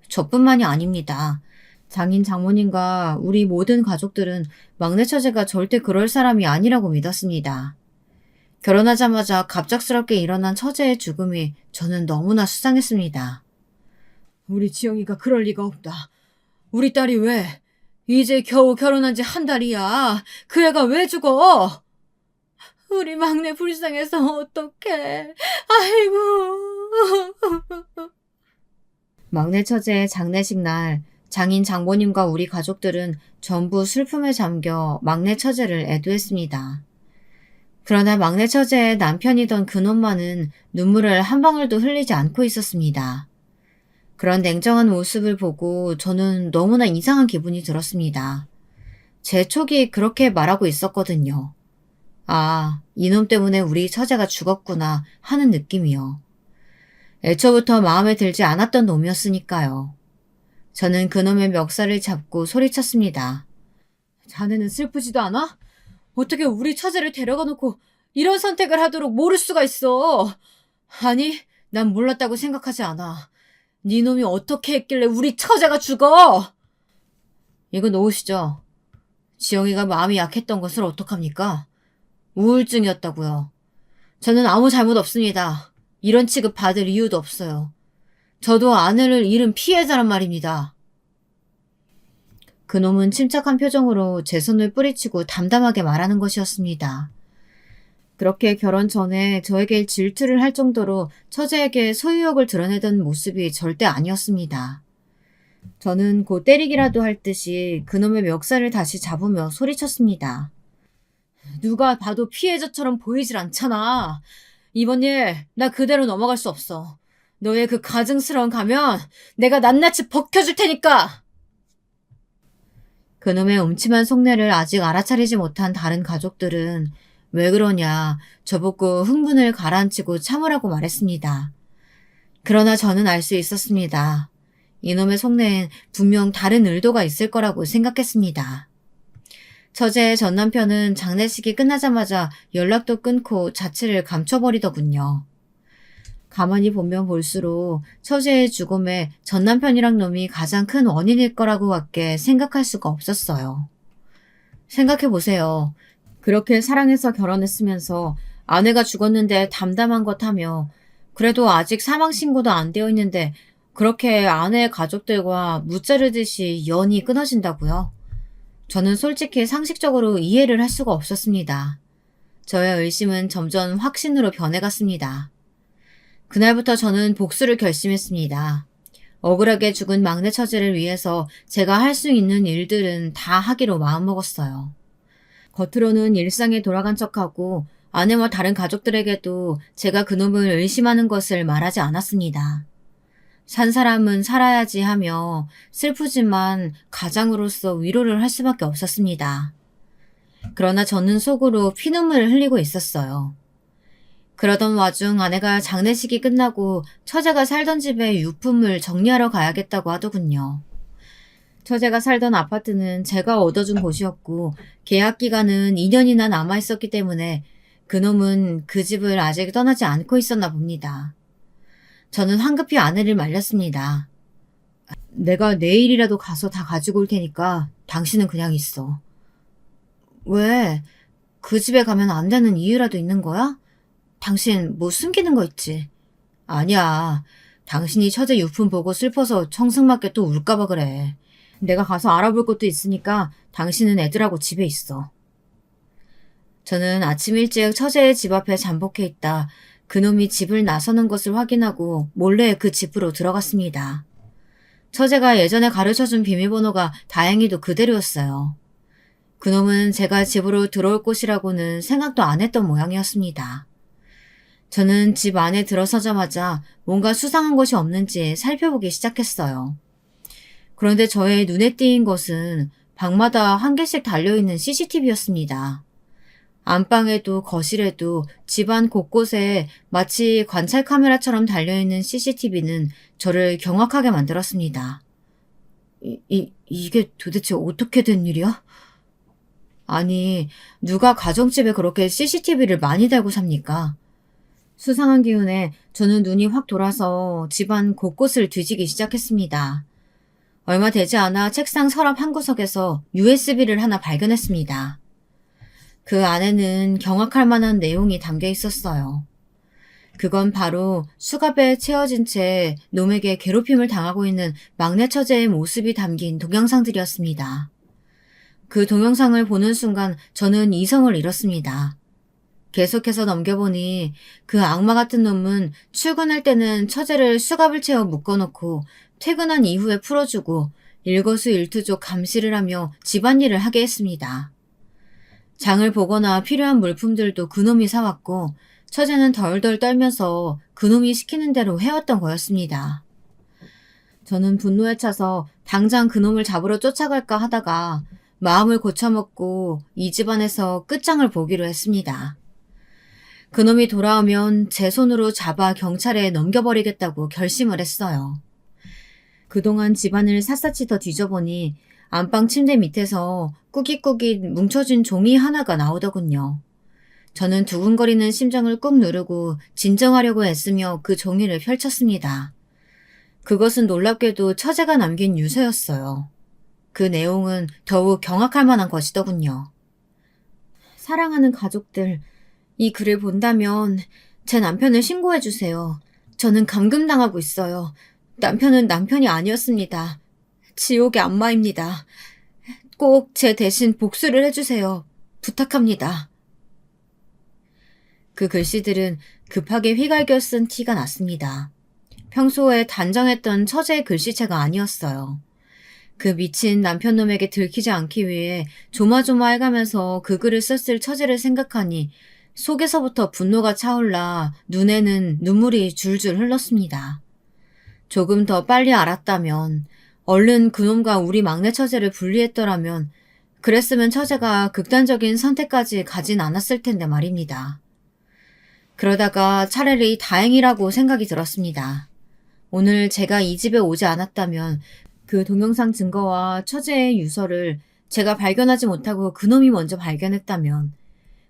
저뿐만이 아닙니다. 장인 장모님과 우리 모든 가족들은 막내 처제가 절대 그럴 사람이 아니라고 믿었습니다. 결혼하자마자 갑작스럽게 일어난 처제의 죽음이 저는 너무나 수상했습니다. 우리 지영이가 그럴 리가 없다. 우리 딸이 왜? 이제 겨우 결혼한 지 한 달이야. 그 애가 왜 죽어? 우리 막내 불쌍해서 어떡해. 아이고. 막내 처제의 장례식 날 장인 장모님과 우리 가족들은 전부 슬픔에 잠겨 막내 처제를 애도했습니다. 그러나 막내 처제의 남편이던 그놈만은 눈물을 한 방울도 흘리지 않고 있었습니다. 그런 냉정한 모습을 보고 저는 너무나 이상한 기분이 들었습니다. 제 촉이 그렇게 말하고 있었거든요. 아, 이놈 때문에 우리 처제가 죽었구나 하는 느낌이요. 애초부터 마음에 들지 않았던 놈이었으니까요. 저는 그놈의 멱살을 잡고 소리쳤습니다. 자네는 슬프지도 않아? 어떻게 우리 처제를 데려가 놓고 이런 선택을 하도록 모를 수가 있어? 아니, 난 몰랐다고 생각하지 않아. 네 놈이 어떻게 했길래 우리 처제가 죽어? 이거 놓으시죠. 지영이가 마음이 약했던 것을 어떡합니까? 우울증이었다고요. 저는 아무 잘못 없습니다. 이런 취급 받을 이유도 없어요. 저도 아내를 잃은 피해자란 말입니다. 그놈은 침착한 표정으로 제 손을 뿌리치고 담담하게 말하는 것이었습니다. 그렇게 결혼 전에 저에게 질투를 할 정도로 처제에게 소유욕을 드러내던 모습이 절대 아니었습니다. 저는 곧 때리기라도 할 듯이 그놈의 멱살을 다시 잡으며 소리쳤습니다. 누가 봐도 피해자처럼 보이질 않잖아. 이번 일 나 그대로 넘어갈 수 없어. 너의 그 가증스러운 가면 내가 낱낱이 벗겨줄 테니까. 그놈의 음침한 속내를 아직 알아차리지 못한 다른 가족들은 왜 그러냐 저보고 흥분을 가라앉히고 참으라고 말했습니다. 그러나 저는 알 수 있었습니다. 이놈의 속내엔 분명 다른 의도가 있을 거라고 생각했습니다. 처제의 전 남편은 장례식이 끝나자마자 연락도 끊고 자취를 감춰버리더군요. 가만히 보면 볼수록 처제의 죽음에 전 남편이랑 놈이 가장 큰 원인일 거라고밖에 생각할 수가 없었어요. 생각해보세요. 그렇게 사랑해서 결혼했으면서 아내가 죽었는데 담담한 것 하며 그래도 아직 사망신고도 안 되어 있는데 그렇게 아내의 가족들과 무자르듯이 연이 끊어진다고요? 저는 솔직히 상식적으로 이해를 할 수가 없었습니다. 저의 의심은 점점 확신으로 변해갔습니다. 그날부터 저는 복수를 결심했습니다. 억울하게 죽은 막내 처제를 위해서 제가 할 수 있는 일들은 다 하기로 마음먹었어요. 겉으로는 일상에 돌아간 척하고 아내와 다른 가족들에게도 제가 그놈을 의심하는 것을 말하지 않았습니다. 산 사람은 살아야지 하며 슬프지만 가장으로서 위로를 할 수밖에 없었습니다. 그러나 저는 속으로 피눈물을 흘리고 있었어요. 그러던 와중 아내가 장례식이 끝나고 처제가 살던 집에 유품을 정리하러 가야겠다고 하더군요. 처제가 살던 아파트는 제가 얻어준 곳이었고 계약 기간은 2년이나 남아있었기 때문에 그놈은 그 집을 아직 떠나지 않고 있었나 봅니다. 저는 황급히 아내를 말렸습니다. 내가 내일이라도 가서 다 가지고 올 테니까 당신은 그냥 있어. 왜? 그 집에 가면 안 되는 이유라도 있는 거야? 당신 뭐 숨기는 거 있지? 아니야. 당신이 처제 유품 보고 슬퍼서 청승맞게 또 울까봐 그래. 내가 가서 알아볼 것도 있으니까 당신은 애들하고 집에 있어. 저는 아침 일찍 처제의 집 앞에 잠복해 있다 그놈이 집을 나서는 것을 확인하고 몰래 그 집으로 들어갔습니다. 처제가 예전에 가르쳐준 비밀번호가 다행히도 그대로였어요. 그놈은 제가 집으로 들어올 곳이라고는 생각도 안 했던 모양이었습니다. 저는 집 안에 들어서자마자 뭔가 수상한 것이 없는지 살펴보기 시작했어요. 그런데 저의 눈에 띄인 것은 방마다 한 개씩 달려있는 CCTV였습니다. 안방에도 거실에도 집안 곳곳에 마치 관찰 카메라처럼 달려있는 CCTV는 저를 경악하게 만들었습니다. 이게 도대체 어떻게 된 일이야? 아니, 누가 가정집에 그렇게 CCTV를 많이 달고 삽니까? 수상한 기운에 저는 눈이 확 돌아서 집안 곳곳을 뒤지기 시작했습니다. 얼마 되지 않아 책상 서랍 한 구석에서 USB를 하나 발견했습니다. 그 안에는 경악할 만한 내용이 담겨 있었어요. 그건 바로 수갑에 채워진 채 놈에게 괴롭힘을 당하고 있는 막내 처제의 모습이 담긴 동영상들이었습니다. 그 동영상을 보는 순간 저는 이성을 잃었습니다. 계속해서 넘겨보니 그 악마 같은 놈은 출근할 때는 처제를 수갑을 채워 묶어놓고 퇴근한 이후에 풀어주고 일거수일투족 감시를 하며 집안일을 하게 했습니다. 장을 보거나 필요한 물품들도 그놈이 사왔고 처제는 덜덜 떨면서 그놈이 시키는 대로 해왔던 거였습니다. 저는 분노에 차서 당장 그놈을 잡으러 쫓아갈까 하다가 마음을 고쳐먹고 이 집안에서 끝장을 보기로 했습니다. 그놈이 돌아오면 제 손으로 잡아 경찰에 넘겨버리겠다고 결심을 했어요. 그동안 집안을 샅샅이 더 뒤져보니 안방 침대 밑에서 꾸깃꾸깃 뭉쳐진 종이 하나가 나오더군요. 저는 두근거리는 심장을 꾹 누르고 진정하려고 애쓰며 그 종이를 펼쳤습니다. 그것은 놀랍게도 처제가 남긴 유서였어요. 그 내용은 더욱 경악할 만한 것이더군요. 사랑하는 가족들, 이 글을 본다면 제 남편을 신고해주세요. 저는 감금당하고 있어요. 남편은 남편이 아니었습니다. 지옥의 악마입니다. 꼭 제 대신 복수를 해주세요. 부탁합니다. 그 글씨들은 급하게 휘갈겨 쓴 티가 났습니다. 평소에 단정했던 처제의 글씨체가 아니었어요. 그 미친 남편놈에게 들키지 않기 위해 조마조마해가면서 그 글을 썼을 처제를 생각하니 속에서부터 분노가 차올라 눈에는 눈물이 줄줄 흘렀습니다. 조금 더 빨리 알았다면, 얼른 그놈과 우리 막내 처제를 분리했더라면, 그랬으면 처제가 극단적인 선택까지 가진 않았을 텐데 말입니다. 그러다가 차라리 다행이라고 생각이 들었습니다. 오늘 제가 이 집에 오지 않았다면 그 동영상 증거와 처제의 유서를 제가 발견하지 못하고 그놈이 먼저 발견했다면,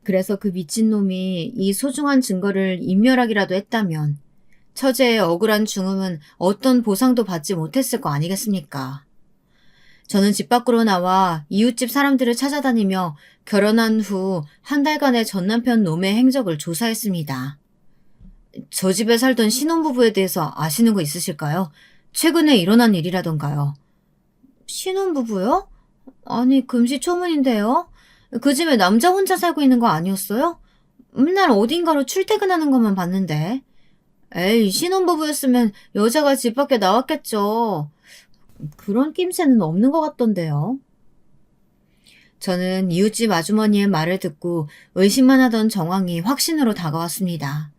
그래서 그 미친놈이 이 소중한 증거를 인멸하기라도 했다면 처제의 억울한 죽음은 어떤 보상도 받지 못했을 거 아니겠습니까? 저는 집 밖으로 나와 이웃집 사람들을 찾아다니며 결혼한 후 한 달간의 전남편 놈의 행적을 조사했습니다. 저 집에 살던 신혼부부에 대해서 아시는 거 있으실까요? 최근에 일어난 일이라던가요. 신혼부부요? 아니, 금시초문인데요? 그 집에 남자 혼자 살고 있는 거 아니었어요? 맨날 어딘가로 출퇴근하는 것만 봤는데. 에이, 신혼부부였으면 여자가 집 밖에 나왔겠죠. 그런 낌새는 없는 것 같던데요. 저는 이웃집 아주머니의 말을 듣고 의심만 하던 정황이 확신으로 다가왔습니다.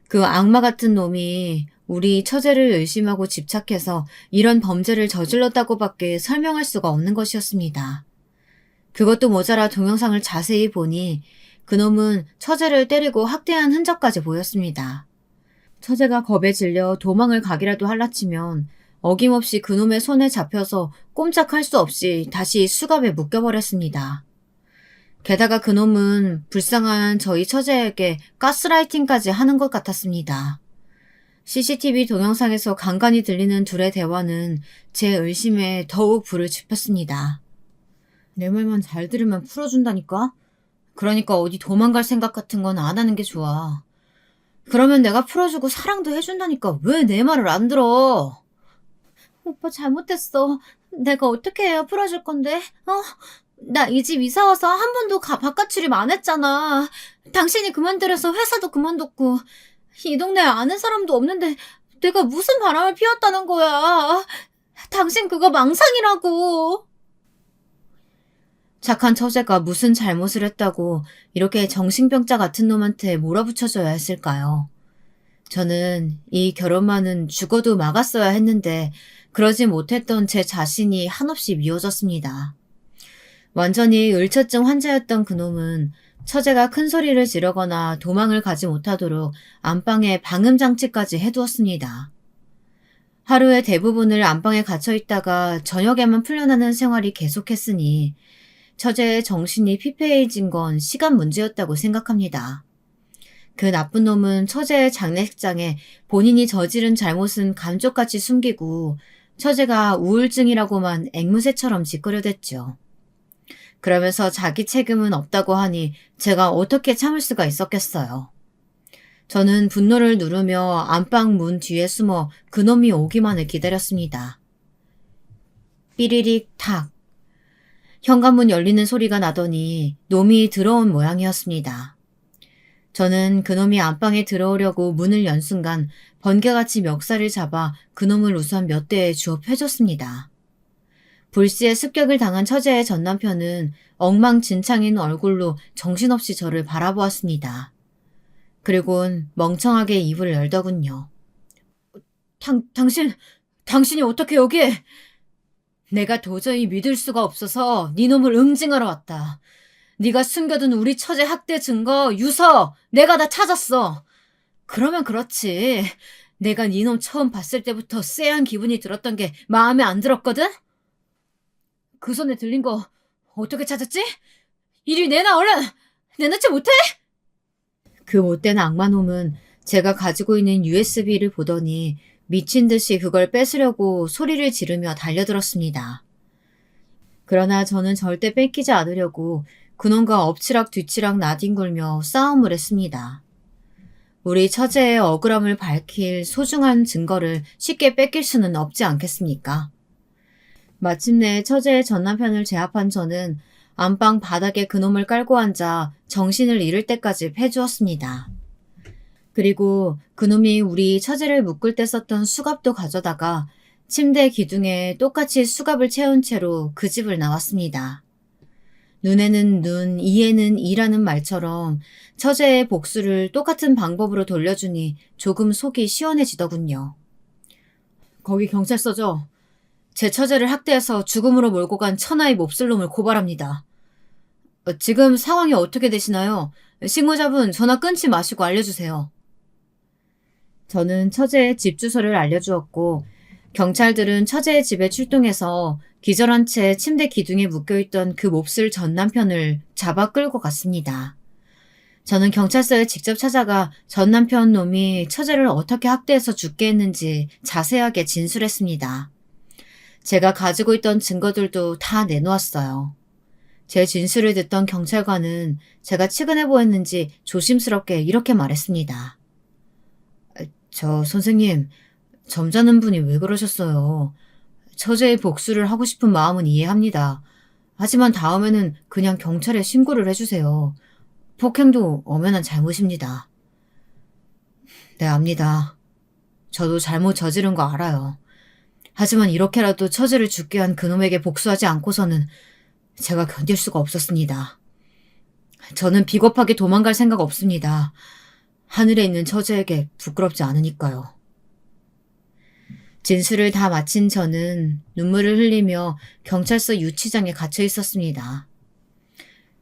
그 악마 같은 놈이 우리 처제를 의심하고 집착해서 이런 범죄를 저질렀다고밖에 설명할 수가 없는 것이었습니다. 그것도 모자라 동영상을 자세히 보니 그놈은 처제를 때리고 학대한 흔적까지 보였습니다. 처제가 겁에 질려 도망을 가기라도 할라치면 어김없이 그놈의 손에 잡혀서 꼼짝할 수 없이 다시 수갑에 묶여버렸습니다. 게다가 그놈은 불쌍한 저희 처제에게 가스라이팅까지 하는 것 같았습니다. CCTV 동영상에서 간간히 들리는 둘의 대화는 제 의심에 더욱 불을 지폈습니다. 내 말만 잘 들으면 풀어준다니까? 그러니까 어디 도망갈 생각 같은 건 안 하는 게 좋아. 그러면 내가 풀어주고 사랑도 해준다니까 왜 내 말을 안 들어? 오빠 잘못했어. 내가 어떻게 해야 풀어줄 건데? 나 이 집 이사 와서 한 번도 바깥 출입 안 했잖아. 당신이 그만두려서 회사도 그만뒀고 이 동네에 아는 사람도 없는데 내가 무슨 바람을 피웠다는 거야. 당신 그거 망상이라고. 착한 처제가 무슨 잘못을 했다고 이렇게 정신병자 같은 놈한테 몰아붙여줘야 했을까요? 저는 이 결혼만은 죽어도 막았어야 했는데 그러지 못했던 제 자신이 한없이 미워졌습니다. 완전히 을처증 환자였던 그놈은 처제가 큰 소리를 지르거나 도망을 가지 못하도록 안방에 방음장치까지 해두었습니다. 하루의 대부분을 안방에 갇혀있다가 저녁에만 풀려나는 생활이 계속했으니 처제의 정신이 피폐해진 건 시간 문제였다고 생각합니다. 그 나쁜 놈은 처제의 장례식장에 본인이 저지른 잘못은 감쪽같이 숨기고 처제가 우울증이라고만 앵무새처럼 짓거려댔죠. 그러면서 자기 책임은 없다고 하니 제가 어떻게 참을 수가 있었겠어요. 저는 분노를 누르며 안방 문 뒤에 숨어 그놈이 오기만을 기다렸습니다. 삐리릭 탁. 현관문 열리는 소리가 나더니 놈이 들어온 모양이었습니다. 저는 그놈이 안방에 들어오려고 문을 연 순간 번개같이 멱살을 잡아 그놈을 우선 몇 대에 주워 패줬습니다. 불시에 습격을 당한 처제의 전남편은 엉망진창인 얼굴로 정신없이 저를 바라보았습니다. 그리곤 멍청하게 입을 열더군요. 당신이 어떻게 여기에? 내가 도저히 믿을 수가 없어서 네 놈을 응징하러 왔다. 네가 숨겨둔 우리 처제 학대 증거, 유서 내가 다 찾았어. 그러면 그렇지. 내가 네 놈 처음 봤을 때부터 쎄한 기분이 들었던 게 마음에 안 들었거든? 그 손에 들린 거 어떻게 찾았지? 이리 내놔 얼른! 내놓지 못해? 그 못된 악마놈은 제가 가지고 있는 USB를 보더니 미친 듯이 그걸 뺏으려고 소리를 지르며 달려들었습니다. 그러나 저는 절대 뺏기지 않으려고 그놈과 엎치락 뒤치락 나뒹굴며 싸움을 했습니다. 우리 처제의 억울함을 밝힐 소중한 증거를 쉽게 뺏길 수는 없지 않겠습니까? 마침내 처제의 전남편을 제압한 저는 안방 바닥에 그놈을 깔고 앉아 정신을 잃을 때까지 패주었습니다. 그리고 그놈이 우리 처제를 묶을 때 썼던 수갑도 가져다가 침대 기둥에 똑같이 수갑을 채운 채로 그 집을 나왔습니다. 눈에는 눈, 이에는 이라는 말처럼 처제의 복수를 똑같은 방법으로 돌려주니 조금 속이 시원해지더군요. 거기 경찰서죠? 제 처제를 학대해서 죽음으로 몰고 간 천하의 몹쓸 놈을 고발합니다. 지금 상황이 어떻게 되시나요? 신고자분 전화 끊지 마시고 알려주세요. 저는 처제의 집 주소를 알려주었고 경찰들은 처제의 집에 출동해서 기절한 채 침대 기둥에 묶여있던 그 몹쓸 전 남편을 잡아 끌고 갔습니다. 저는 경찰서에 직접 찾아가 전 남편 놈이 처제를 어떻게 학대해서 죽게 했는지 자세하게 진술했습니다. 제가 가지고 있던 증거들도 다 내놓았어요. 제 진술을 듣던 경찰관은 제가 치근해 보였는지 조심스럽게 이렇게 말했습니다. 저 선생님, 점잖은 분이 왜 그러셨어요? 처제의 복수를 하고 싶은 마음은 이해합니다. 하지만 다음에는 그냥 경찰에 신고를 해주세요. 폭행도 엄연한 잘못입니다. 네, 압니다. 저도 잘못 저지른 거 알아요. 하지만 이렇게라도 처제를 죽게 한 그놈에게 복수하지 않고서는 제가 견딜 수가 없었습니다. 저는 비겁하게 도망갈 생각 없습니다. 하늘에 있는 처제에게 부끄럽지 않으니까요. 진술을 다 마친 저는 눈물을 흘리며 경찰서 유치장에 갇혀 있었습니다.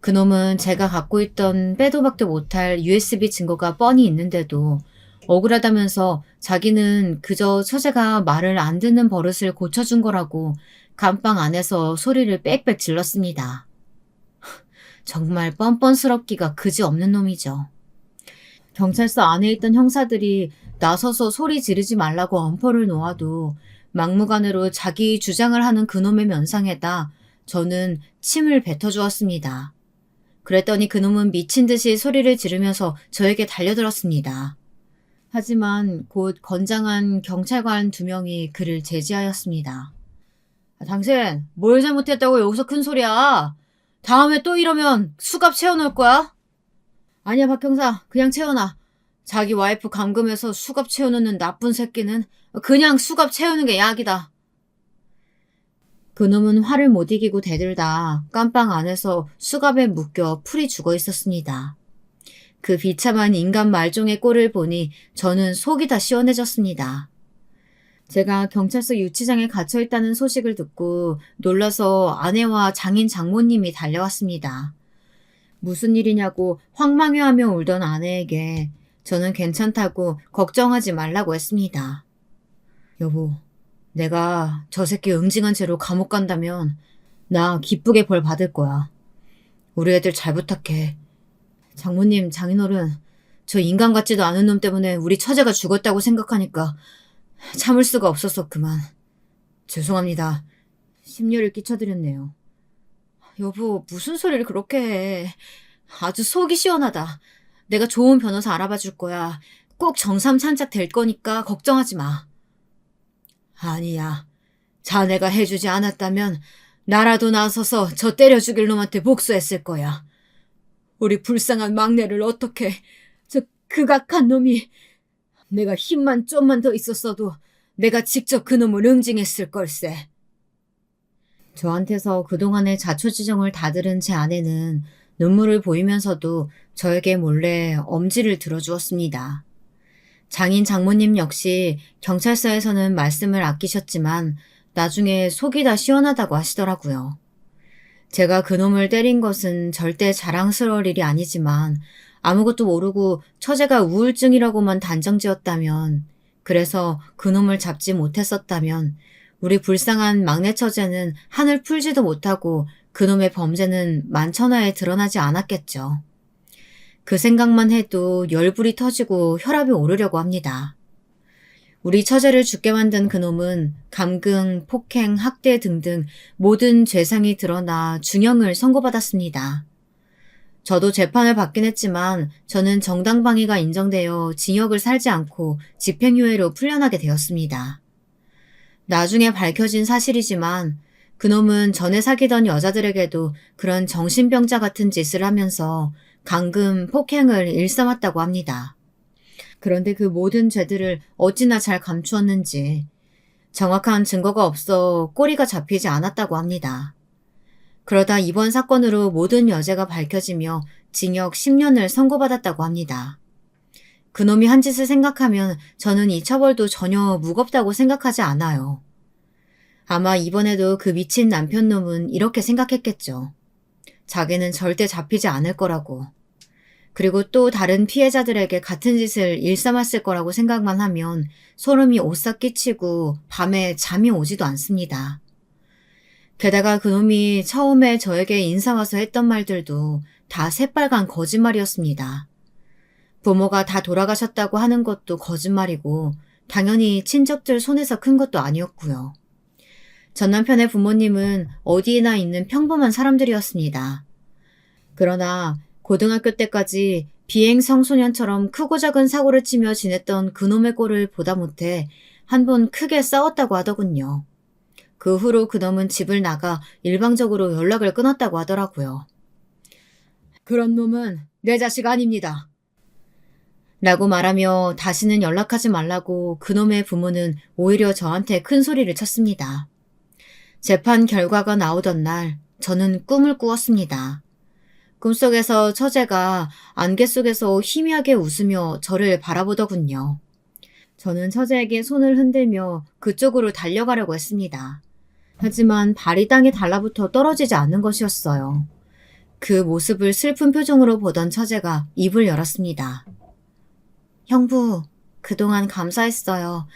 그놈은 제가 갖고 있던 빼도 박도 못할 USB 증거가 뻔히 있는데도 억울하다면서 자기는 그저 처제가 말을 안 듣는 버릇을 고쳐준 거라고 감방 안에서 소리를 빽빽 질렀습니다. 정말 뻔뻔스럽기가 그지없는 놈이죠. 경찰서 안에 있던 형사들이 나서서 소리 지르지 말라고 엄포를 놓아도 막무가내로 자기 주장을 하는 그놈의 면상에다 저는 침을 뱉어주었습니다. 그랬더니 그놈은 미친 듯이 소리를 지르면서 저에게 달려들었습니다. 하지만 곧 건장한 경찰관 2명이 그를 제지하였습니다. 당신 뭘 잘못했다고 여기서 큰 소리야? 다음에 또 이러면 수갑 채워놓을 거야? 아니야 박 형사, 그냥 채워놔. 자기 와이프 감금해서 수갑 채워놓는 나쁜 새끼는 그냥 수갑 채우는 게 약이다. 그놈은 화를 못 이기고 대들다 깜빵 안에서 수갑에 묶여 풀이 죽어 있었습니다. 그 비참한 인간 말종의 꼴을 보니 저는 속이 다 시원해졌습니다. 제가 경찰서 유치장에 갇혀있다는 소식을 듣고 놀라서 아내와 장인 장모님이 달려왔습니다. 무슨 일이냐고 황망해하며 울던 아내에게 저는 괜찮다고 걱정하지 말라고 했습니다. 여보, 내가 저 새끼 응징한 채로 감옥 간다면 나 기쁘게 벌 받을 거야. 우리 애들 잘 부탁해. 장모님, 장인어른, 저 인간 같지도 않은 놈 때문에 우리 처제가 죽었다고 생각하니까 참을 수가 없어서 그만. 죄송합니다. 심려를 끼쳐드렸네요. 여보, 무슨 소리를 그렇게 해. 아주 속이 시원하다. 내가 좋은 변호사 알아봐 줄 거야. 꼭 정삼찬짝 될 거니까 걱정하지 마. 아니야. 자네가 해주지 않았다면 나라도 나서서 저 때려 죽일 놈한테 복수했을 거야. 우리 불쌍한 막내를 어떻게, 저 극악한 놈이. 내가 힘만 좀만 더 있었어도 내가 직접 그놈을 응징했을 걸세. 저한테서 그동안의 자초지정을 다 들은 제 아내는 눈물을 보이면서도 저에게 몰래 엄지를 들어주었습니다. 장인 장모님 역시 경찰서에서는 말씀을 아끼셨지만 나중에 속이 다 시원하다고 하시더라고요. 제가 그놈을 때린 것은 절대 자랑스러울 일이 아니지만 아무것도 모르고 처제가 우울증이라고만 단정지었다면, 그래서 그놈을 잡지 못했었다면 우리 불쌍한 막내 처제는 한을 풀지도 못하고 그놈의 범죄는 만천하에 드러나지 않았겠죠. 그 생각만 해도 열불이 터지고 혈압이 오르려고 합니다. 우리 처제를 죽게 만든 그놈은 감금, 폭행, 학대 등등 모든 죄상이 드러나 중형을 선고받았습니다. 저도 재판을 받긴 했지만 저는 정당방위가 인정되어 징역을 살지 않고 집행유예로 풀려나게 되었습니다. 나중에 밝혀진 사실이지만 그놈은 전에 사귀던 여자들에게도 그런 정신병자 같은 짓을 하면서 감금, 폭행을 일삼았다고 합니다. 그런데 그 모든 죄들을 어찌나 잘 감추었는지 정확한 증거가 없어 꼬리가 잡히지 않았다고 합니다. 그러다 이번 사건으로 모든 여죄가 밝혀지며 징역 10년을 선고받았다고 합니다. 그놈이 한 짓을 생각하면 저는 이 처벌도 전혀 무겁다고 생각하지 않아요. 아마 이번에도 그 미친 남편놈은 이렇게 생각했겠죠. 자기는 절대 잡히지 않을 거라고. 그리고 또 다른 피해자들에게 같은 짓을 일삼았을 거라고 생각만 하면 소름이 오싹 끼치고 밤에 잠이 오지도 않습니다. 게다가 그놈이 처음에 저에게 인사 와서 했던 말들도 다 새빨간 거짓말이었습니다. 부모가 다 돌아가셨다고 하는 것도 거짓말이고 당연히 친척들 손에서 큰 것도 아니었고요. 전 남편의 부모님은 어디에나 있는 평범한 사람들이었습니다. 그러나 고등학교 때까지 비행 청소년처럼 크고 작은 사고를 치며 지냈던 그놈의 꼴을 보다 못해 한 번 크게 싸웠다고 하더군요. 그 후로 그놈은 집을 나가 일방적으로 연락을 끊었다고 하더라고요. 그런 놈은 내 자식 아닙니다. 라고 말하며 다시는 연락하지 말라고 그놈의 부모는 오히려 저한테 큰 소리를 쳤습니다. 재판 결과가 나오던 날 저는 꿈을 꾸었습니다. 꿈속에서 처제가 안개 속에서 희미하게 웃으며 저를 바라보더군요. 저는 처제에게 손을 흔들며 그쪽으로 달려가려고 했습니다. 하지만 발이 땅에 달라붙어 떨어지지 않는 것이었어요. 그 모습을 슬픈 표정으로 보던 처제가 입을 열었습니다. 형부, 그동안 감사했어요.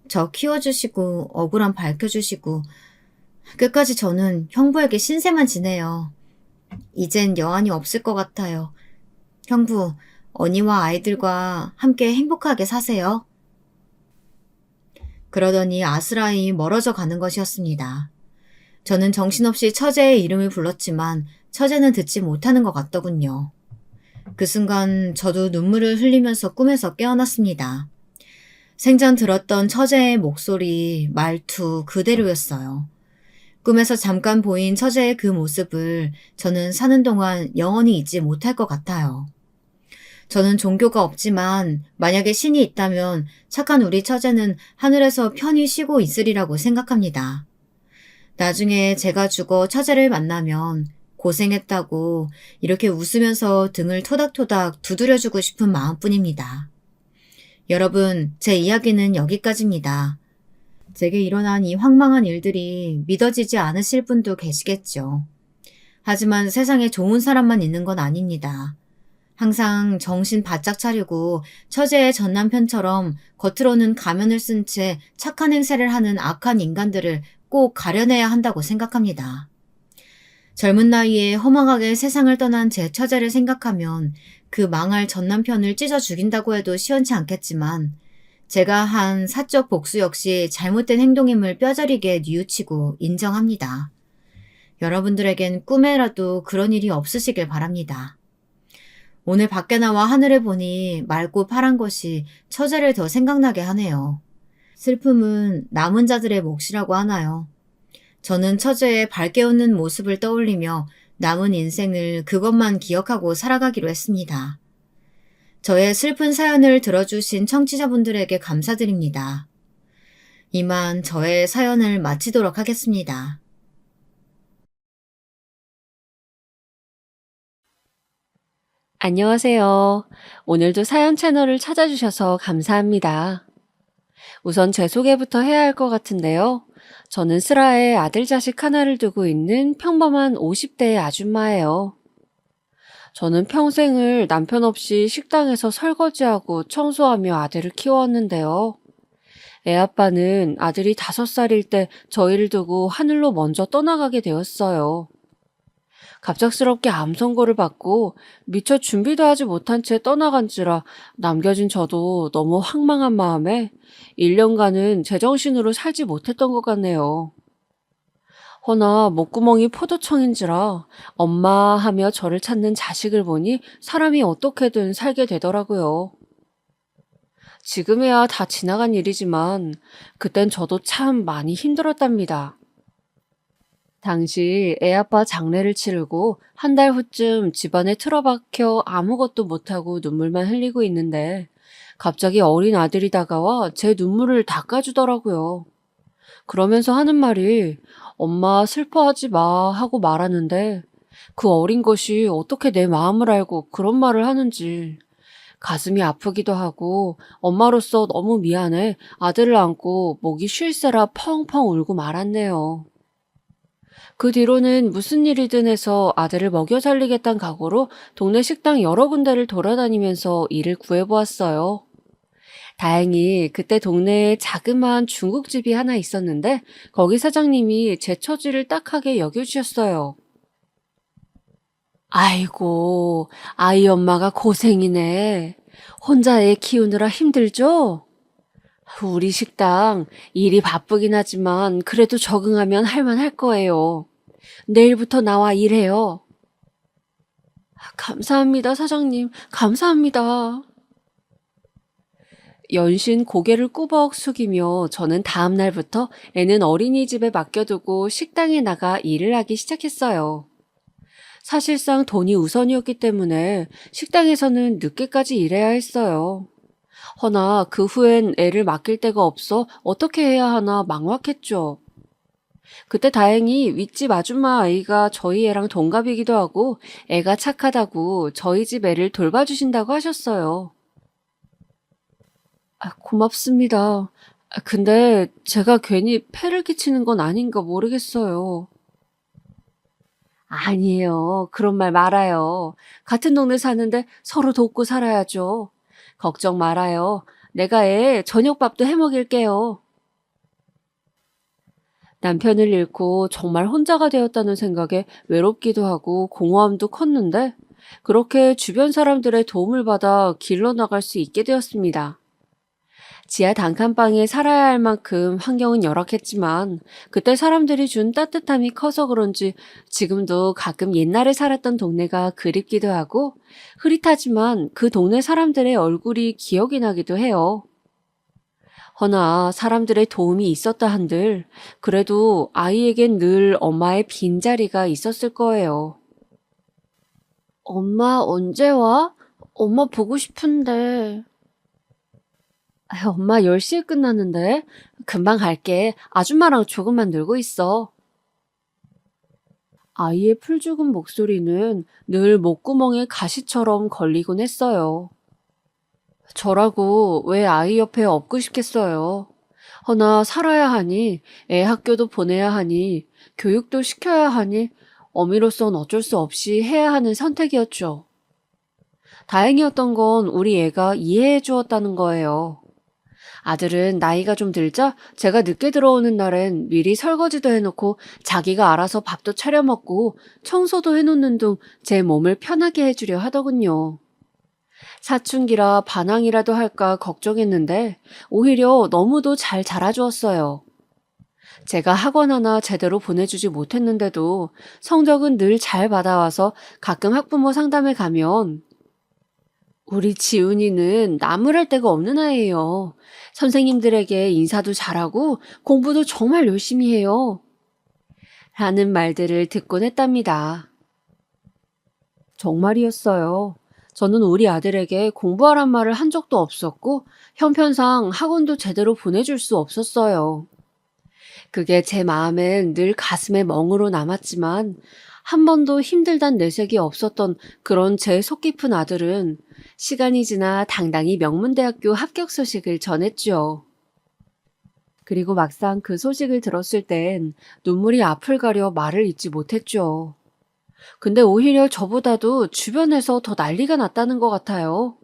저 키워주시고 억울함 밝혀주시고 끝까지 저는 형부에게 신세만 지내요. 이젠 여한이 없을 것 같아요. 형부, 언니와 아이들과 함께 행복하게 사세요. 그러더니 아스라이 멀어져 가는 것이었습니다. 저는 정신없이 처제의 이름을 불렀지만 처제는 듣지 못하는 것 같더군요. 그 순간 저도 눈물을 흘리면서 꿈에서 깨어났습니다. 생전 들었던 처제의 목소리, 말투 그대로였어요. 꿈에서 잠깐 보인 처제의 그 모습을 저는 사는 동안 영원히 잊지 못할 것 같아요. 저는 종교가 없지만 만약에 신이 있다면 착한 우리 처제는 하늘에서 편히 쉬고 있으리라고 생각합니다. 나중에 제가 죽어 처제를 만나면 고생했다고 이렇게 웃으면서 등을 토닥토닥 두드려주고 싶은 마음뿐입니다. 여러분, 제 이야기는 여기까지입니다. 제게 일어난 이 황망한 일들이 믿어지지 않으실 분도 계시겠죠. 하지만 세상에 좋은 사람만 있는 건 아닙니다. 항상 정신 바짝 차리고 처제의 전 남편처럼 겉으로는 가면을 쓴 채 착한 행세를 하는 악한 인간들을 꼭 가려내야 한다고 생각합니다. 젊은 나이에 허망하게 세상을 떠난 제 처제를 생각하면 그 망할 전 남편을 찢어 죽인다고 해도 시원치 않겠지만 제가 한 사적 복수 역시 잘못된 행동임을 뼈저리게 뉘우치고 인정합니다. 여러분들에겐 꿈에라도 그런 일이 없으시길 바랍니다. 오늘 밖에 나와 하늘을 보니 맑고 파란 것이 처제를 더 생각나게 하네요. 슬픔은 남은 자들의 몫이라고 하나요? 저는 처제의 밝게 웃는 모습을 떠올리며 남은 인생을 그것만 기억하고 살아가기로 했습니다. 저의 슬픈 사연을 들어주신 청취자분들에게 감사드립니다. 이만 저의 사연을 마치도록 하겠습니다. 안녕하세요. 오늘도 사연 채널을 찾아주셔서 감사합니다. 우선 제 소개부터 해야 할 것 같은데요. 저는 슬하에 아들 자식 하나를 두고 있는 평범한 50대의 아줌마예요. 저는 평생을 남편 없이 식당에서 설거지하고 청소하며 아들을 키웠는데요. 애 아빠는 아들이 5살일 때 저희를 두고 하늘로 먼저 떠나가게 되었어요. 갑작스럽게 암 선고를 받고 미처 준비도 하지 못한 채 떠나간지라 남겨진 저도 너무 황망한 마음에 1년간은 제정신으로 살지 못했던 것 같네요. 허나 목구멍이 포도청인지라 엄마 하며 저를 찾는 자식을 보니 사람이 어떻게든 살게 되더라고요. 지금이야 다 지나간 일이지만 그땐 저도 참 많이 힘들었답니다. 당시 애아빠 장례를 치르고 한 달 후쯤 집안에 틀어박혀 아무것도 못하고 눈물만 흘리고 있는데 갑자기 어린 아들이 다가와 제 눈물을 닦아주더라고요. 그러면서 하는 말이 엄마 슬퍼하지 마 하고 말하는데 그 어린 것이 어떻게 내 마음을 알고 그런 말을 하는지 가슴이 아프기도 하고 엄마로서 너무 미안해 아들을 안고 목이 쉴새라 펑펑 울고 말았네요. 그 뒤로는 무슨 일이든 해서 아들을 먹여 살리겠다는 각오로 동네 식당 여러 군데를 돌아다니면서 일을 구해보았어요. 다행히 그때 동네에 자그마한 중국집이 하나 있었는데 거기 사장님이 제 처지를 딱하게 여겨주셨어요. 아이고, 아이 엄마가 고생이네. 혼자 애 키우느라 힘들죠? 우리 식당 일이 바쁘긴 하지만 그래도 적응하면 할만할 거예요. 내일부터 나와 일해요. 감사합니다, 사장님. 감사합니다. 연신 고개를 꾸벅 숙이며 저는 다음 날부터 애는 어린이집에 맡겨두고 식당에 나가 일을 하기 시작했어요. 사실상 돈이 우선이었기 때문에 식당에서는 늦게까지 일해야 했어요. 허나 그 후엔 애를 맡길 데가 없어 어떻게 해야 하나 막막했죠. 그때 다행히 윗집 아줌마 아이가 저희 애랑 동갑이기도 하고 애가 착하다고 저희 집 애를 돌봐주신다고 하셨어요. 고맙습니다. 근데 제가 괜히 폐를 끼치는 건 아닌가 모르겠어요. 아니에요. 그런 말 말아요. 같은 동네 사는데 서로 돕고 살아야죠. 걱정 말아요. 내가 애 저녁밥도 해 먹일게요. 남편을 잃고 정말 혼자가 되었다는 생각에 외롭기도 하고 공허함도 컸는데 그렇게 주변 사람들의 도움을 받아 길러 나갈 수 있게 되었습니다. 지하 단칸방에 살아야 할 만큼 환경은 열악했지만 그때 사람들이 준 따뜻함이 커서 그런지 지금도 가끔 옛날에 살았던 동네가 그립기도 하고 흐릿하지만 그 동네 사람들의 얼굴이 기억이 나기도 해요. 허나 사람들의 도움이 있었다 한들 그래도 아이에겐 늘 엄마의 빈자리가 있었을 거예요. 엄마 언제 와? 엄마 보고 싶은데. 엄마 10시에 끝나는데 금방 갈게. 아줌마랑 조금만 놀고 있어. 아이의 풀죽은 목소리는 늘 목구멍에 가시처럼 걸리곤 했어요. 저라고 왜 아이 옆에 없고 싶겠어요. 허나 살아야 하니, 애 학교도 보내야 하니, 교육도 시켜야 하니, 어미로선 어쩔 수 없이 해야 하는 선택이었죠. 다행이었던 건 우리 애가 이해해 주었다는 거예요. 아들은 나이가 좀 들자 제가 늦게 들어오는 날엔 미리 설거지도 해놓고 자기가 알아서 밥도 차려 먹고 청소도 해놓는 둥 제 몸을 편하게 해주려 하더군요. 사춘기라 반항이라도 할까 걱정했는데 오히려 너무도 잘 자라주었어요. 제가 학원 하나 제대로 보내주지 못했는데도 성적은 늘 잘 받아와서 가끔 학부모 상담에 가면 우리 지훈이는 나무랄 데가 없는 아이예요. 선생님들에게 인사도 잘하고 공부도 정말 열심히 해요. 라는 말들을 듣곤 했답니다. 정말이었어요. 저는 우리 아들에게 공부하란 말을 한 적도 없었고 형편상 학원도 제대로 보내줄 수 없었어요. 그게 제 마음엔 늘 가슴에 멍으로 남았지만 한 번도 힘들단 내색이 없었던 그런 제 속 깊은 아들은 시간이 지나 당당히 명문대학교 합격 소식을 전했죠. 그리고 막상 그 소식을 들었을 땐 눈물이 앞을 가려 말을 잇지 못했죠. 근데 오히려 저보다도 주변에서 더 난리가 났다는 것 같아요.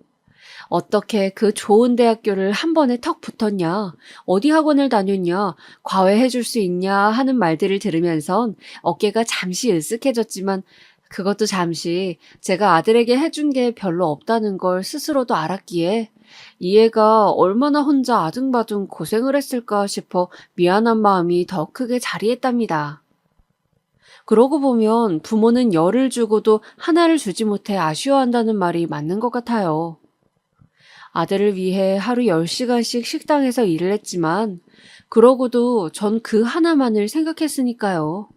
어떻게 그 좋은 대학교를 한 번에 턱 붙었냐, 어디 학원을 다녔냐, 과외해 줄 수 있냐 하는 말들을 들으면선 어깨가 잠시 으쓱해졌지만 그것도 잠시 제가 아들에게 해준 게 별로 없다는 걸 스스로도 알았기에 이 애가 얼마나 혼자 아등바등 고생을 했을까 싶어 미안한 마음이 더 크게 자리했답니다. 그러고 보면 부모는 열을 주고도 하나를 주지 못해 아쉬워한다는 말이 맞는 것 같아요. 아들을 위해 하루 10시간씩 식당에서 일을 했지만 그러고도 전 그 하나만을 생각했으니까요.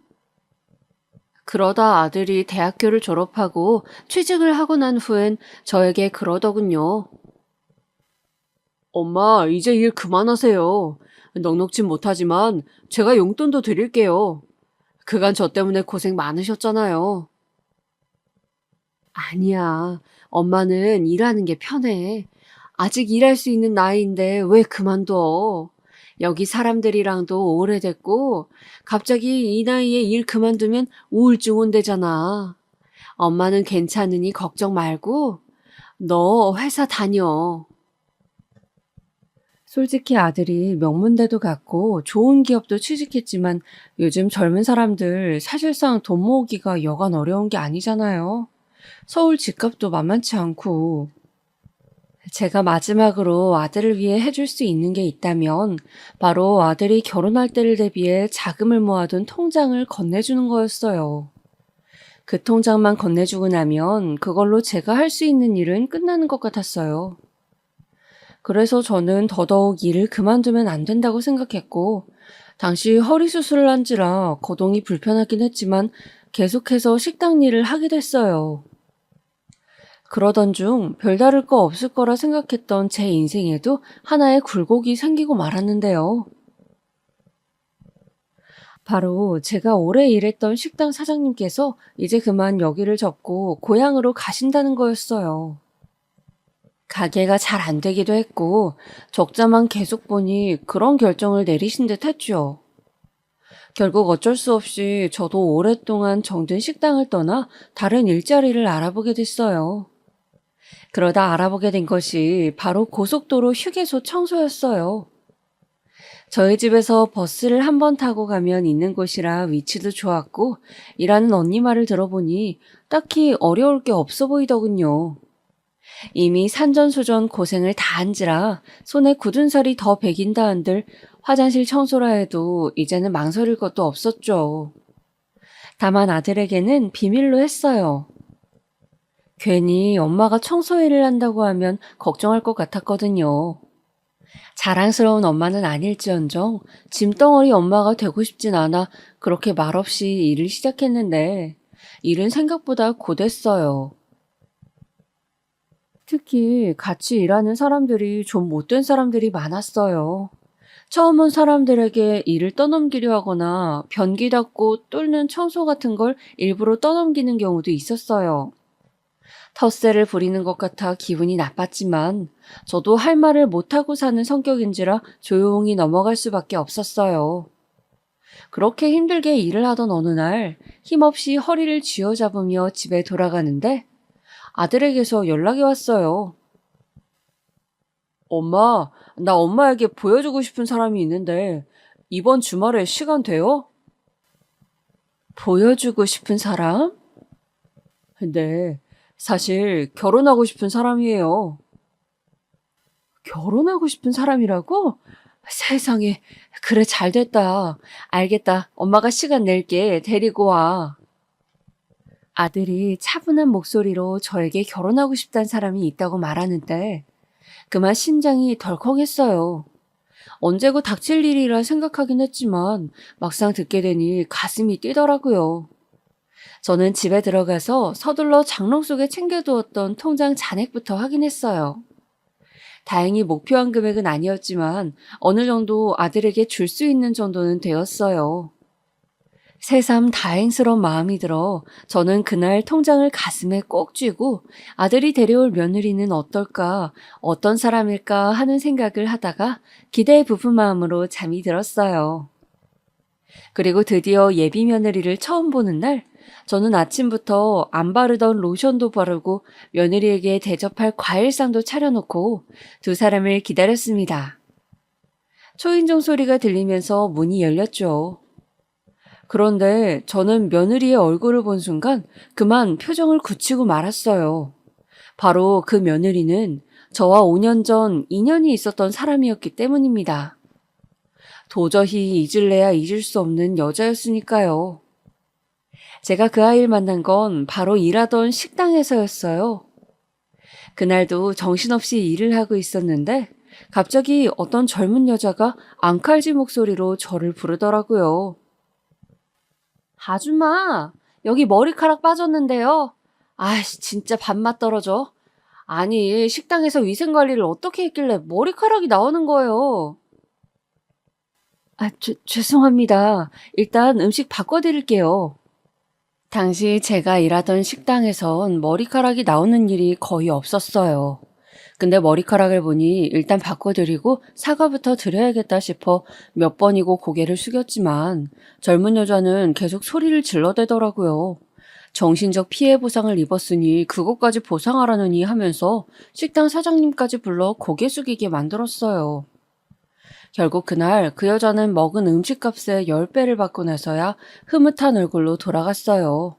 그러다 아들이 대학교를 졸업하고 취직을 하고 난 후엔 저에게 그러더군요. 엄마, 이제 일 그만하세요. 넉넉진 못하지만 제가 용돈도 드릴게요. 그간 저 때문에 고생 많으셨잖아요. 아니야. 엄마는 일하는 게 편해. 아직 일할 수 있는 나이인데 왜 그만둬? 여기 사람들이랑도 오래됐고, 갑자기 이 나이에 일 그만두면 우울증 온대잖아. 엄마는 괜찮으니 걱정 말고, 너 회사 다녀. 솔직히 아들이 명문대도 갔고 좋은 기업도 취직했지만 요즘 젊은 사람들 사실상 돈 모으기가 여간 어려운 게 아니잖아요. 서울 집값도 만만치 않고. 제가 마지막으로 아들을 위해 해줄 수 있는 게 있다면 바로 아들이 결혼할 때를 대비해 자금을 모아둔 통장을 건네주는 거였어요. 그 통장만 건네주고 나면 그걸로 제가 할 수 있는 일은 끝나는 것 같았어요. 그래서 저는 더더욱 일을 그만두면 안 된다고 생각했고, 당시 허리 수술을 한지라 거동이 불편하긴 했지만 계속해서 식당 일을 하게 됐어요. 그러던 중 별다를 거 없을 거라 생각했던 제 인생에도 하나의 굴곡이 생기고 말았는데요. 바로 제가 오래 일했던 식당 사장님께서 이제 그만 여기를 접고 고향으로 가신다는 거였어요. 가게가 잘 안 되기도 했고 적자만 계속 보니 그런 결정을 내리신 듯 했죠. 결국 어쩔 수 없이 저도 오랫동안 정든 식당을 떠나 다른 일자리를 알아보게 됐어요. 그러다 알아보게 된 것이 바로 고속도로 휴게소 청소였어요. 저희 집에서 버스를 한 번 타고 가면 있는 곳이라 위치도 좋았고 일하는 언니 말을 들어보니 딱히 어려울 게 없어 보이더군요. 이미 산전수전 고생을 다 한지라 손에 굳은 살이 더 배긴다 한들 화장실 청소라 해도 이제는 망설일 것도 없었죠. 다만 아들에게는 비밀로 했어요. 괜히 엄마가 청소 일을 한다고 하면 걱정할 것 같았거든요. 자랑스러운 엄마는 아닐지언정 짐덩어리 엄마가 되고 싶진 않아 그렇게 말없이 일을 시작했는데 일은 생각보다 고됐어요. 특히 같이 일하는 사람들이 좀 못된 사람들이 많았어요. 처음 온 사람들에게 일을 떠넘기려 하거나 변기 닦고 뚫는 청소 같은 걸 일부러 떠넘기는 경우도 있었어요. 텃세를 부리는 것 같아 기분이 나빴지만 저도 할 말을 못하고 사는 성격인지라 조용히 넘어갈 수밖에 없었어요. 그렇게 힘들게 일을 하던 어느 날 힘없이 허리를 쥐어잡으며 집에 돌아가는데 아들에게서 연락이 왔어요. 엄마, 나 엄마에게 보여주고 싶은 사람이 있는데 이번 주말에 시간 돼요? 보여주고 싶은 사람? 네, 사실 결혼하고 싶은 사람이에요. 결혼하고 싶은 사람이라고? 세상에, 그래, 잘 됐다. 알겠다. 엄마가 시간 낼게. 데리고 와. 아들이 차분한 목소리로 저에게 결혼하고 싶다는 사람이 있다고 말하는데 그만 심장이 덜컹했어요. 언제고 닥칠 일이라 생각하긴 했지만 막상 듣게 되니 가슴이 뛰더라고요. 저는 집에 들어가서 서둘러 장롱 속에 챙겨두었던 통장 잔액부터 확인했어요. 다행히 목표한 금액은 아니었지만 어느 정도 아들에게 줄 수 있는 정도는 되었어요. 새삼 다행스러운 마음이 들어 저는 그날 통장을 가슴에 꼭 쥐고 아들이 데려올 며느리는 어떨까, 어떤 사람일까 하는 생각을 하다가 기대에 부푼 마음으로 잠이 들었어요. 그리고 드디어 예비 며느리를 처음 보는 날, 저는 아침부터 안 바르던 로션도 바르고 며느리에게 대접할 과일상도 차려놓고 두 사람을 기다렸습니다. 초인종 소리가 들리면서 문이 열렸죠. 그런데 저는 며느리의 얼굴을 본 순간 그만 표정을 굳히고 말았어요. 바로 그 며느리는 저와 5년 전 인연이 있었던 사람이었기 때문입니다. 도저히 잊을래야 잊을 수 없는 여자였으니까요. 제가 그 아이를 만난 건 바로 일하던 식당에서였어요. 그날도 정신없이 일을 하고 있었는데 갑자기 어떤 젊은 여자가 앙칼진 목소리로 저를 부르더라고요. 아줌마, 여기 머리카락 빠졌는데요. 아이씨, 진짜 밥맛 떨어져. 아니, 식당에서 위생관리를 어떻게 했길래 머리카락이 나오는 거예요. 죄송합니다. 일단 음식 바꿔드릴게요. 당시 제가 일하던 식당에선 머리카락이 나오는 일이 거의 없었어요. 근데 머리카락을 보니 일단 바꿔드리고 사과부터 드려야겠다 싶어 몇 번이고 고개를 숙였지만 젊은 여자는 계속 소리를 질러대더라고요. 정신적 피해 보상을 입었으니 그것까지 보상하라느니 하면서 식당 사장님까지 불러 고개 숙이게 만들었어요. 결국 그날 그 여자는 먹은 음식값의 10배를 받고 나서야 흐뭇한 얼굴로 돌아갔어요.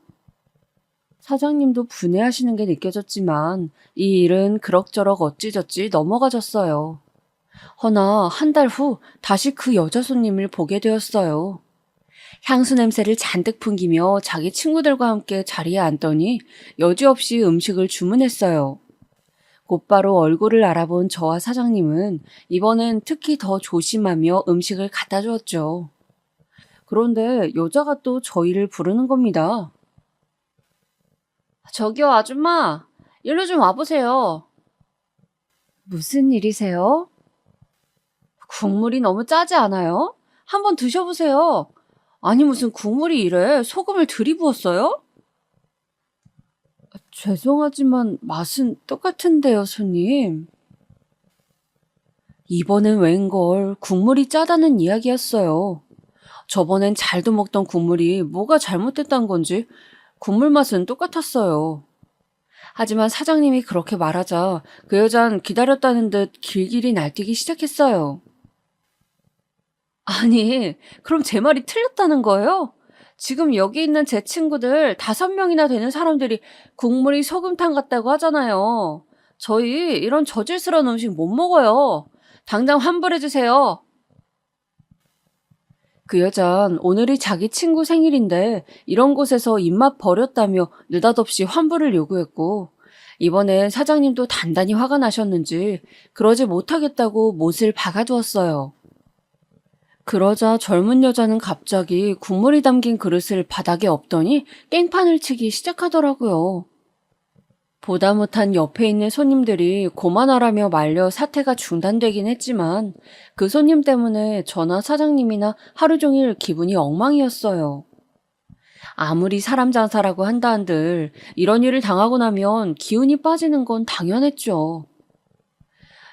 사장님도 분해하시는 게 느껴졌지만 이 일은 그럭저럭 어찌저찌 넘어가졌어요. 허나 한 달 후 다시 그 여자 손님을 보게 되었어요. 향수 냄새를 잔뜩 풍기며 자기 친구들과 함께 자리에 앉더니 여지없이 음식을 주문했어요. 곧바로 얼굴을 알아본 저와 사장님은 이번엔 특히 더 조심하며 음식을 갖다 주었죠. 그런데 여자가 또 저희를 부르는 겁니다. 저기요, 아줌마. 일로 좀 와보세요. 무슨 일이세요? 국물이 너무 짜지 않아요? 한번 드셔보세요. 아니, 무슨 국물이 이래? 소금을 들이부었어요? 죄송하지만 맛은 똑같은데요, 손님. 이번엔 웬걸 국물이 짜다는 이야기였어요. 저번엔 잘도 먹던 국물이 뭐가 잘못됐단 건지 국물 맛은 똑같았어요. 하지만 사장님이 그렇게 말하자 그 여잔 기다렸다는 듯 길길이 날뛰기 시작했어요. 아니, 그럼 제 말이 틀렸다는 거예요? 지금 여기 있는 제 친구들 5명이나 되는 사람들이 국물이 소금탕 같다고 하잖아요. 저희 이런 저질스러운 음식 못 먹어요. 당장 환불해주세요. 그 여잔 오늘이 자기 친구 생일인데 이런 곳에서 입맛 버렸다며 느닷없이 환불을 요구했고 이번엔 사장님도 단단히 화가 나셨는지 그러지 못하겠다고 못을 박아두었어요. 그러자 젊은 여자는 갑자기 국물이 담긴 그릇을 바닥에 엎더니 깽판을 치기 시작하더라고요. 보다 못한 옆에 있는 손님들이 고만하라며 말려 사태가 중단되긴 했지만 그 손님 때문에 저나 사장님이나 하루 종일 기분이 엉망이었어요. 아무리 사람 장사라고 한다 한들 이런 일을 당하고 나면 기운이 빠지는 건 당연했죠.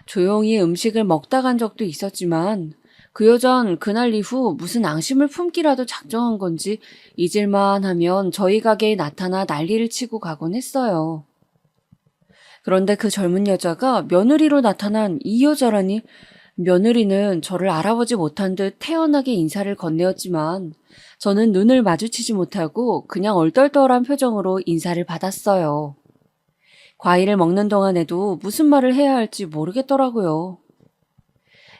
조용히 음식을 먹다 간 적도 있었지만 그 여잔 그날 이후 무슨 앙심을 품기라도 작정한 건지 잊을만 하면 저희 가게에 나타나 난리를 치고 가곤 했어요. 그런데 그 젊은 여자가 며느리로 나타난 이 여자라니 며느리는 저를 알아보지 못한 듯 태연하게 인사를 건네었지만 저는 눈을 마주치지 못하고 그냥 얼떨떨한 표정으로 인사를 받았어요. 과일을 먹는 동안에도 무슨 말을 해야 할지 모르겠더라고요.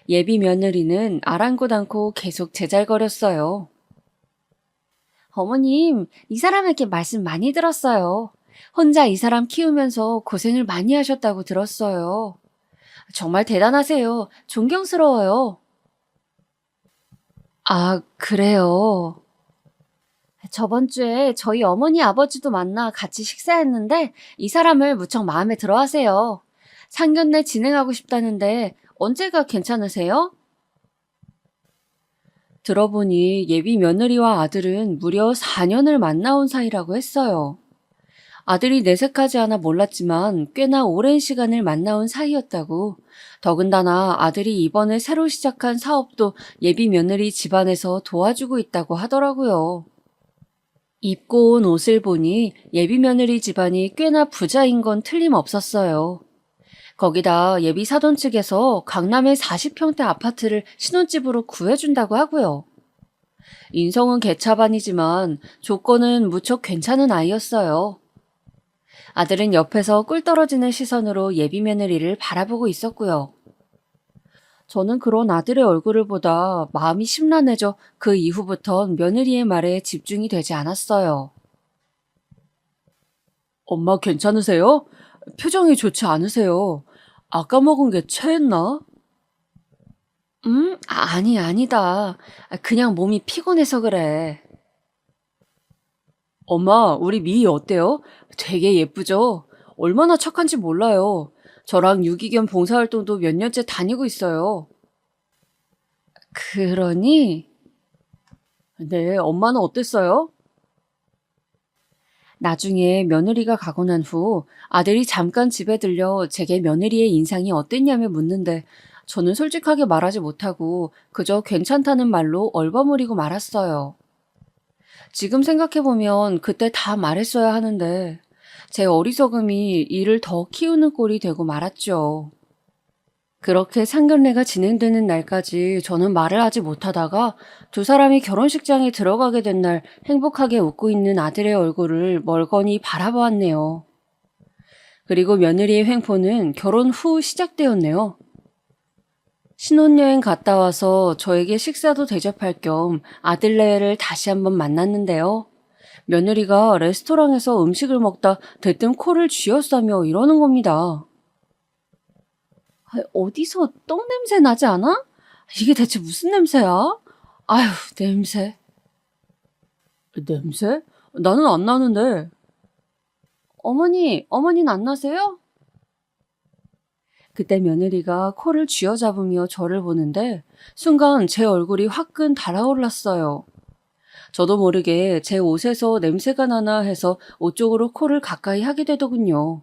예비 며느리는 아랑곳 않고 계속 제잘거렸어요. 어머님, 이 사람에게 말씀 많이 들었어요. 혼자 이 사람 키우면서 고생을 많이 하셨다고 들었어요. 정말 대단하세요. 존경스러워요. 아, 그래요. 저번 주에 저희 어머니 아버지도 만나 같이 식사했는데 이 사람을 무척 마음에 들어 하세요. 상견례 진행하고 싶다는데 언제가 괜찮으세요? 들어보니 예비 며느리와 아들은 무려 4년을 만나온 사이라고 했어요. 아들이 내색하지 않아 몰랐지만 꽤나 오랜 시간을 만나온 사이였다고. 더군다나 아들이 이번에 새로 시작한 사업도 예비 며느리 집안에서 도와주고 있다고 하더라고요. 입고 온 옷을 보니 예비 며느리 집안이 꽤나 부자인 건 틀림없었어요. 거기다 예비 사돈 측에서 강남의 40평대 아파트를 신혼집으로 구해준다고 하고요. 인성은 개차반이지만 조건은 무척 괜찮은 아이였어요. 아들은 옆에서 꿀 떨어지는 시선으로 예비 며느리를 바라보고 있었고요. 저는 그런 아들의 얼굴을 보다 마음이 심란해져 그 이후부턴 며느리의 말에 집중이 되지 않았어요. 엄마 괜찮으세요? 표정이 좋지 않으세요. 아까 먹은 게 체했나? 아니다. 그냥 몸이 피곤해서 그래. 엄마, 우리 미희 어때요? 되게 예쁘죠? 얼마나 착한지 몰라요. 저랑 유기견 봉사활동도 몇 년째 다니고 있어요. 그러니? 네, 엄마는 어땠어요? 나중에 며느리가 가고 난 후 아들이 잠깐 집에 들려 제게 며느리의 인상이 어땠냐며 묻는데 저는 솔직하게 말하지 못하고 그저 괜찮다는 말로 얼버무리고 말았어요. 지금 생각해보면 그때 다 말했어야 하는데 제 어리석음이 이를 더 키우는 꼴이 되고 말았죠. 그렇게 상견례가 진행되는 날까지 저는 말을 하지 못하다가 두 사람이 결혼식장에 들어가게 된 날 행복하게 웃고 있는 아들의 얼굴을 멀거니 바라보았네요. 그리고 며느리의 횡포는 결혼 후 시작되었네요. 신혼여행 갔다 와서 저에게 식사도 대접할 겸 아들네를 다시 한번 만났는데요. 며느리가 레스토랑에서 음식을 먹다 대뜸 코를 쥐었다며 이러는 겁니다. 어디서 똥 냄새 나지 않아? 이게 대체 무슨 냄새야? 아휴, 냄새. 냄새? 나는 안 나는데. 어머니는 안 나세요? 그때 며느리가 코를 쥐어잡으며 저를 보는데 순간 제 얼굴이 화끈 달아올랐어요. 저도 모르게 제 옷에서 냄새가 나나 해서 옷 쪽으로 코를 가까이 하게 되더군요.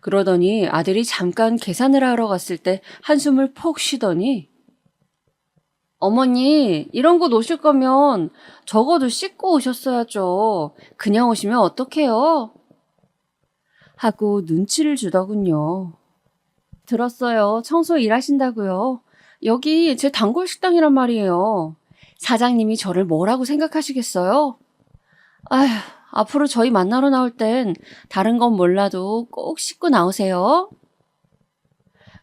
그러더니 아들이 잠깐 계산을 하러 갔을 때 한숨을 폭 쉬더니 어머니, 이런 곳 오실 거면 적어도 씻고 오셨어야죠. 그냥 오시면 어떡해요? 하고 눈치를 주더군요. 들었어요. 청소 일하신다고요. 여기 제 단골 식당이란 말이에요. 사장님이 저를 뭐라고 생각하시겠어요? 아휴, 앞으로 저희 만나러 나올 땐 다른 건 몰라도 꼭 씻고 나오세요.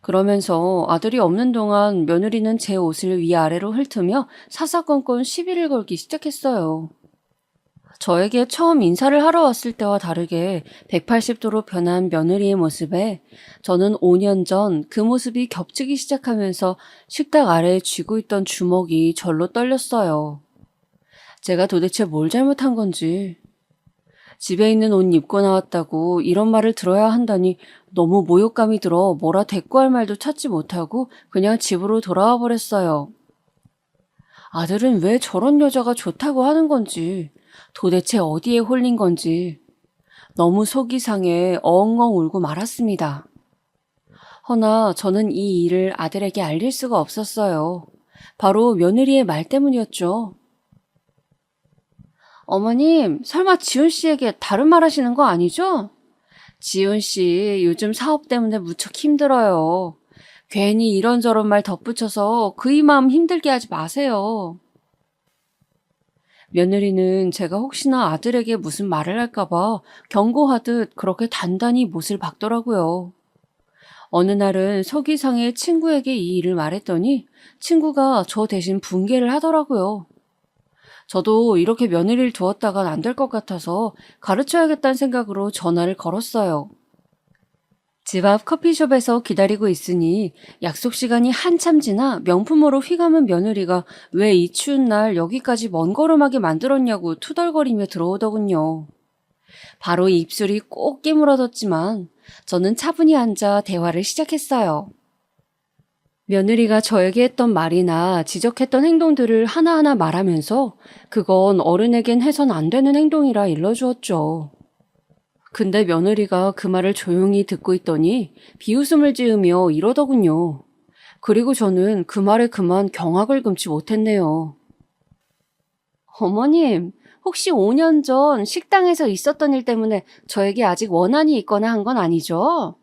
그러면서 아들이 없는 동안 며느리는 제 옷을 위아래로 훑으며 사사건건 시비를 걸기 시작했어요. 저에게 처음 인사를 하러 왔을 때와 다르게 180도로 변한 며느리의 모습에 저는 5년 전 그 모습이 겹치기 시작하면서 식탁 아래에 쥐고 있던 주먹이 절로 떨렸어요. 제가 도대체 뭘 잘못한 건지. 집에 있는 옷 입고 나왔다고 이런 말을 들어야 한다니 너무 모욕감이 들어 뭐라 대꾸할 말도 찾지 못하고 그냥 집으로 돌아와 버렸어요. 아들은 왜 저런 여자가 좋다고 하는 건지, 도대체 어디에 홀린 건지 너무 속이 상해 엉엉 울고 말았습니다. 허나 저는 이 일을 아들에게 알릴 수가 없었어요. 바로 며느리의 말 때문이었죠. 어머님, 설마 지훈 씨에게 다른 말 하시는 거 아니죠? 지훈 씨 요즘 사업 때문에 무척 힘들어요. 괜히 이런저런 말 덧붙여서 그이 마음 힘들게 하지 마세요. 며느리는 제가 혹시나 아들에게 무슨 말을 할까봐 경고하듯 그렇게 단단히 못을 박더라고요. 어느 날은 속이 상해 친구에게 이 일을 말했더니 친구가 저 대신 분개를 하더라고요. 저도 이렇게 며느리를 두었다간 안 될 것 같아서 가르쳐야겠다는 생각으로 전화를 걸었어요. 집 앞 커피숍에서 기다리고 있으니 약속 시간이 한참 지나 명품으로 휘감은 며느리가 왜 이 추운 날 여기까지 먼 걸음하게 만들었냐고 투덜거리며 들어오더군요. 바로 입술이 꼭 깨물어졌지만 저는 차분히 앉아 대화를 시작했어요. 며느리가 저에게 했던 말이나 지적했던 행동들을 하나하나 말하면서 그건 어른에겐 해선 안 되는 행동이라 일러주었죠. 근데 며느리가 그 말을 조용히 듣고 있더니 비웃음을 지으며 이러더군요. 그리고 저는 그 말에 그만 경악을 금치 못했네요. 어머님, 혹시 5년 전 식당에서 있었던 일 때문에 저에게 아직 원한이 있거나 한 건 아니죠?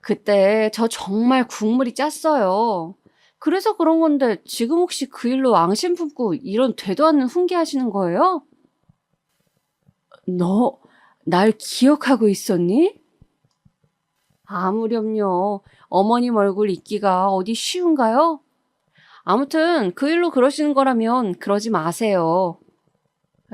그때 저 정말 국물이 짰어요. 그래서 그런 건데 지금 혹시 그 일로 앙심 품고 이런 되도 않는 훈계하시는 거예요? 너 날 기억하고 있었니? 아무렴요. 어머님 얼굴 잊기가 어디 쉬운가요? 아무튼 그 일로 그러시는 거라면 그러지 마세요.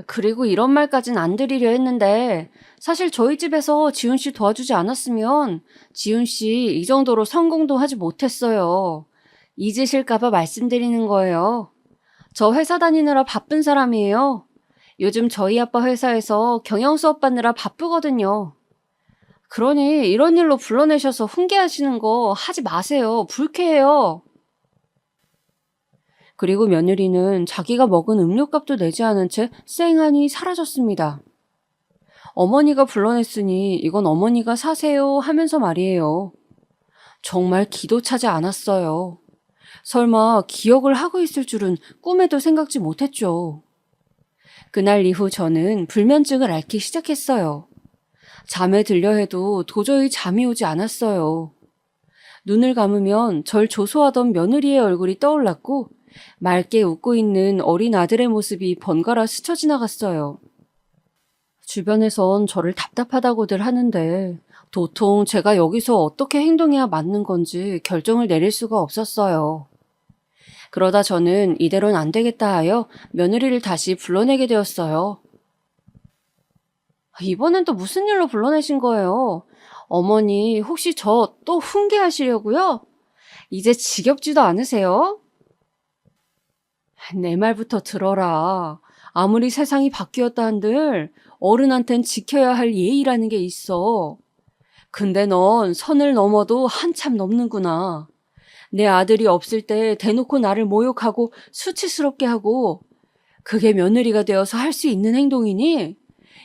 그리고 이런 말까진 안 드리려 했는데 사실 저희 집에서 지훈 씨 도와주지 않았으면 지훈 씨 이 정도로 성공도 하지 못했어요. 잊으실까 봐 말씀드리는 거예요. 저 회사 다니느라 바쁜 사람이에요. 요즘 저희 아빠 회사에서 경영 수업 받느라 바쁘거든요. 그러니 이런 일로 불러내셔서 훈계하시는 거 하지 마세요. 불쾌해요. 그리고 며느리는 자기가 먹은 음료값도 내지 않은 채 쌩하니 사라졌습니다. 어머니가 불러냈으니 이건 어머니가 사세요 하면서 말이에요. 정말 기도 차지 않았어요. 설마 기억을 하고 있을 줄은 꿈에도 생각지 못했죠. 그날 이후 저는 불면증을 앓기 시작했어요. 잠에 들려 해도 도저히 잠이 오지 않았어요. 눈을 감으면 절 조소하던 며느리의 얼굴이 떠올랐고 맑게 웃고 있는 어린 아들의 모습이 번갈아 스쳐 지나갔어요. 주변에선 저를 답답하다고들 하는데 도통 제가 여기서 어떻게 행동해야 맞는 건지 결정을 내릴 수가 없었어요. 그러다 저는 이대로는 안 되겠다 하여 며느리를 다시 불러내게 되었어요. 이번엔 또 무슨 일로 불러내신 거예요? 어머니, 혹시 저 또 훈계하시려고요? 이제 지겹지도 않으세요? 내 말부터 들어라. 아무리 세상이 바뀌었다 한들 어른한텐 지켜야 할 예의라는 게 있어. 근데 넌 선을 넘어도 한참 넘는구나. 내 아들이 없을 때 대놓고 나를 모욕하고 수치스럽게 하고 그게 며느리가 되어서 할 수 있는 행동이니?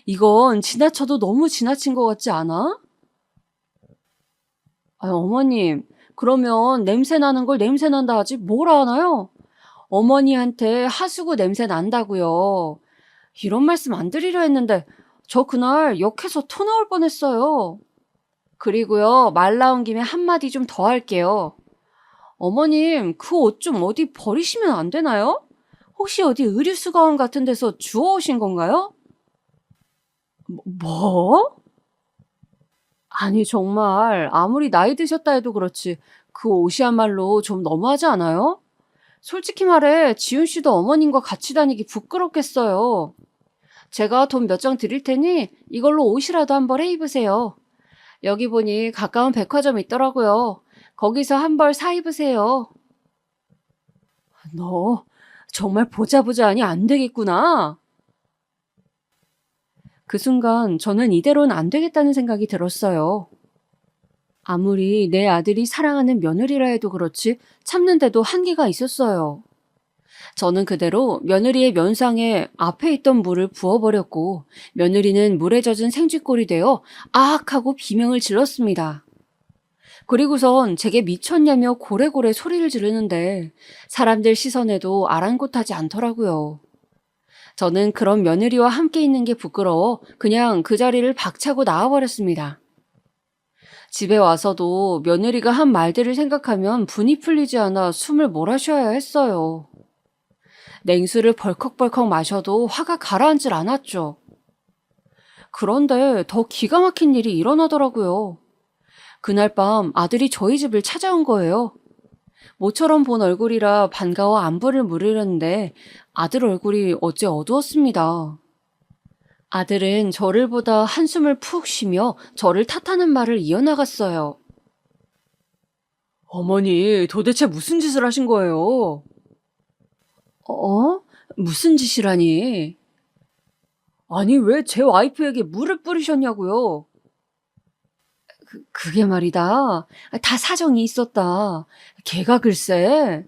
이건 지나쳐도 너무 지나친 것 같지 않아? 어머님, 그러면 냄새 나는 걸 냄새 난다 하지 뭐라 하나요? 어머니한테 하수구 냄새 난다고요. 이런 말씀 안 드리려 했는데 저 그날 역해서 토 나올 뻔했어요. 그리고요, 말 나온 김에 한마디 좀 더 할게요. 어머님, 그 옷 좀 어디 버리시면 안 되나요? 혹시 어디 의류수거함 같은 데서 주워오신 건가요? 뭐? 아니, 정말 아무리 나이 드셨다 해도 그렇지 그 옷이야말로 좀 너무하지 않아요? 솔직히 말해 지훈 씨도 어머님과 같이 다니기 부끄럽겠어요. 제가 돈 몇 장 드릴 테니 이걸로 옷이라도 한 벌 해 입으세요. 여기 보니 가까운 백화점 있더라고요. 거기서 한 벌 사 입으세요. 너 정말 보자보자하니 안 되겠구나. 그 순간 저는 이대로는 안 되겠다는 생각이 들었어요. 아무리 내 아들이 사랑하는 며느리라 해도 그렇지 참는데도 한계가 있었어요. 저는 그대로 며느리의 면상에 앞에 있던 물을 부어버렸고 며느리는 물에 젖은 생쥐꼴이 되어 아악 하고 비명을 질렀습니다. 그리고선 제게 미쳤냐며 고래고래 소리를 지르는데 사람들 시선에도 아랑곳하지 않더라고요. 저는 그런 며느리와 함께 있는 게 부끄러워 그냥 그 자리를 박차고 나와버렸습니다. 집에 와서도 며느리가 한 말들을 생각하면 분이 풀리지 않아 숨을 몰아쉬어야 했어요. 냉수를 벌컥벌컥 마셔도 화가 가라앉질 않았죠. 그런데 더 기가 막힌 일이 일어나더라고요. 그날 밤 아들이 저희 집을 찾아온 거예요. 모처럼 본 얼굴이라 반가워 안부를 물으려는데 아들 얼굴이 어째 어두웠습니다. 아들은 저를 보다 한숨을 푹 쉬며 저를 탓하는 말을 이어나갔어요. 어머니, 도대체 무슨 짓을 하신 거예요? 무슨 짓이라니? 아니, 왜 제 와이프에게 물을 뿌리셨냐고요? 그게 말이다. 다 사정이 있었다. 걔가 글쎄.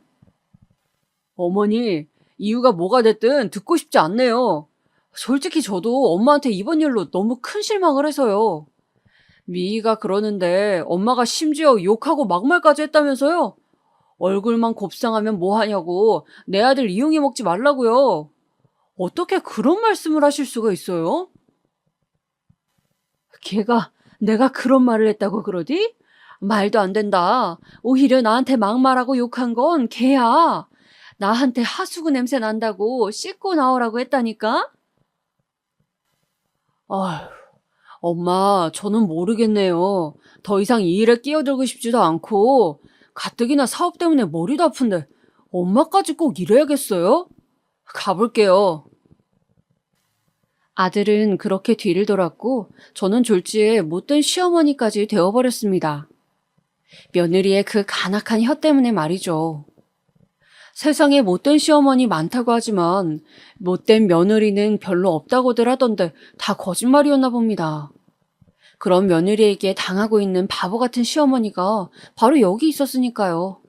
어머니, 이유가 뭐가 됐든 듣고 싶지 않네요. 솔직히 저도 엄마한테 이번 일로 너무 큰 실망을 해서요. 미희가 그러는데 엄마가 심지어 욕하고 막말까지 했다면서요? 얼굴만 곱상하면 뭐하냐고 내 아들 이용해 먹지 말라고요. 어떻게 그런 말씀을 하실 수가 있어요? 걔가 내가 그런 말을 했다고 그러디? 말도 안 된다. 오히려 나한테 막말하고 욕한 건 걔야. 나한테 하수구 냄새 난다고 씻고 나오라고 했다니까? 아휴, 엄마, 저는 모르겠네요. 더 이상 이 일에 끼어들고 싶지도 않고 가뜩이나 사업 때문에 머리도 아픈데 엄마까지 꼭 이래야겠어요? 가볼게요. 아들은 그렇게 뒤를 돌았고 저는 졸지에 못된 시어머니까지 되어버렸습니다. 며느리의 그 간악한 혀 때문에 말이죠. 세상에 못된 시어머니 많다고 하지만 못된 며느리는 별로 없다고들 하던데 다 거짓말이었나 봅니다. 그런 며느리에게 당하고 있는 바보 같은 시어머니가 바로 여기 있었으니까요.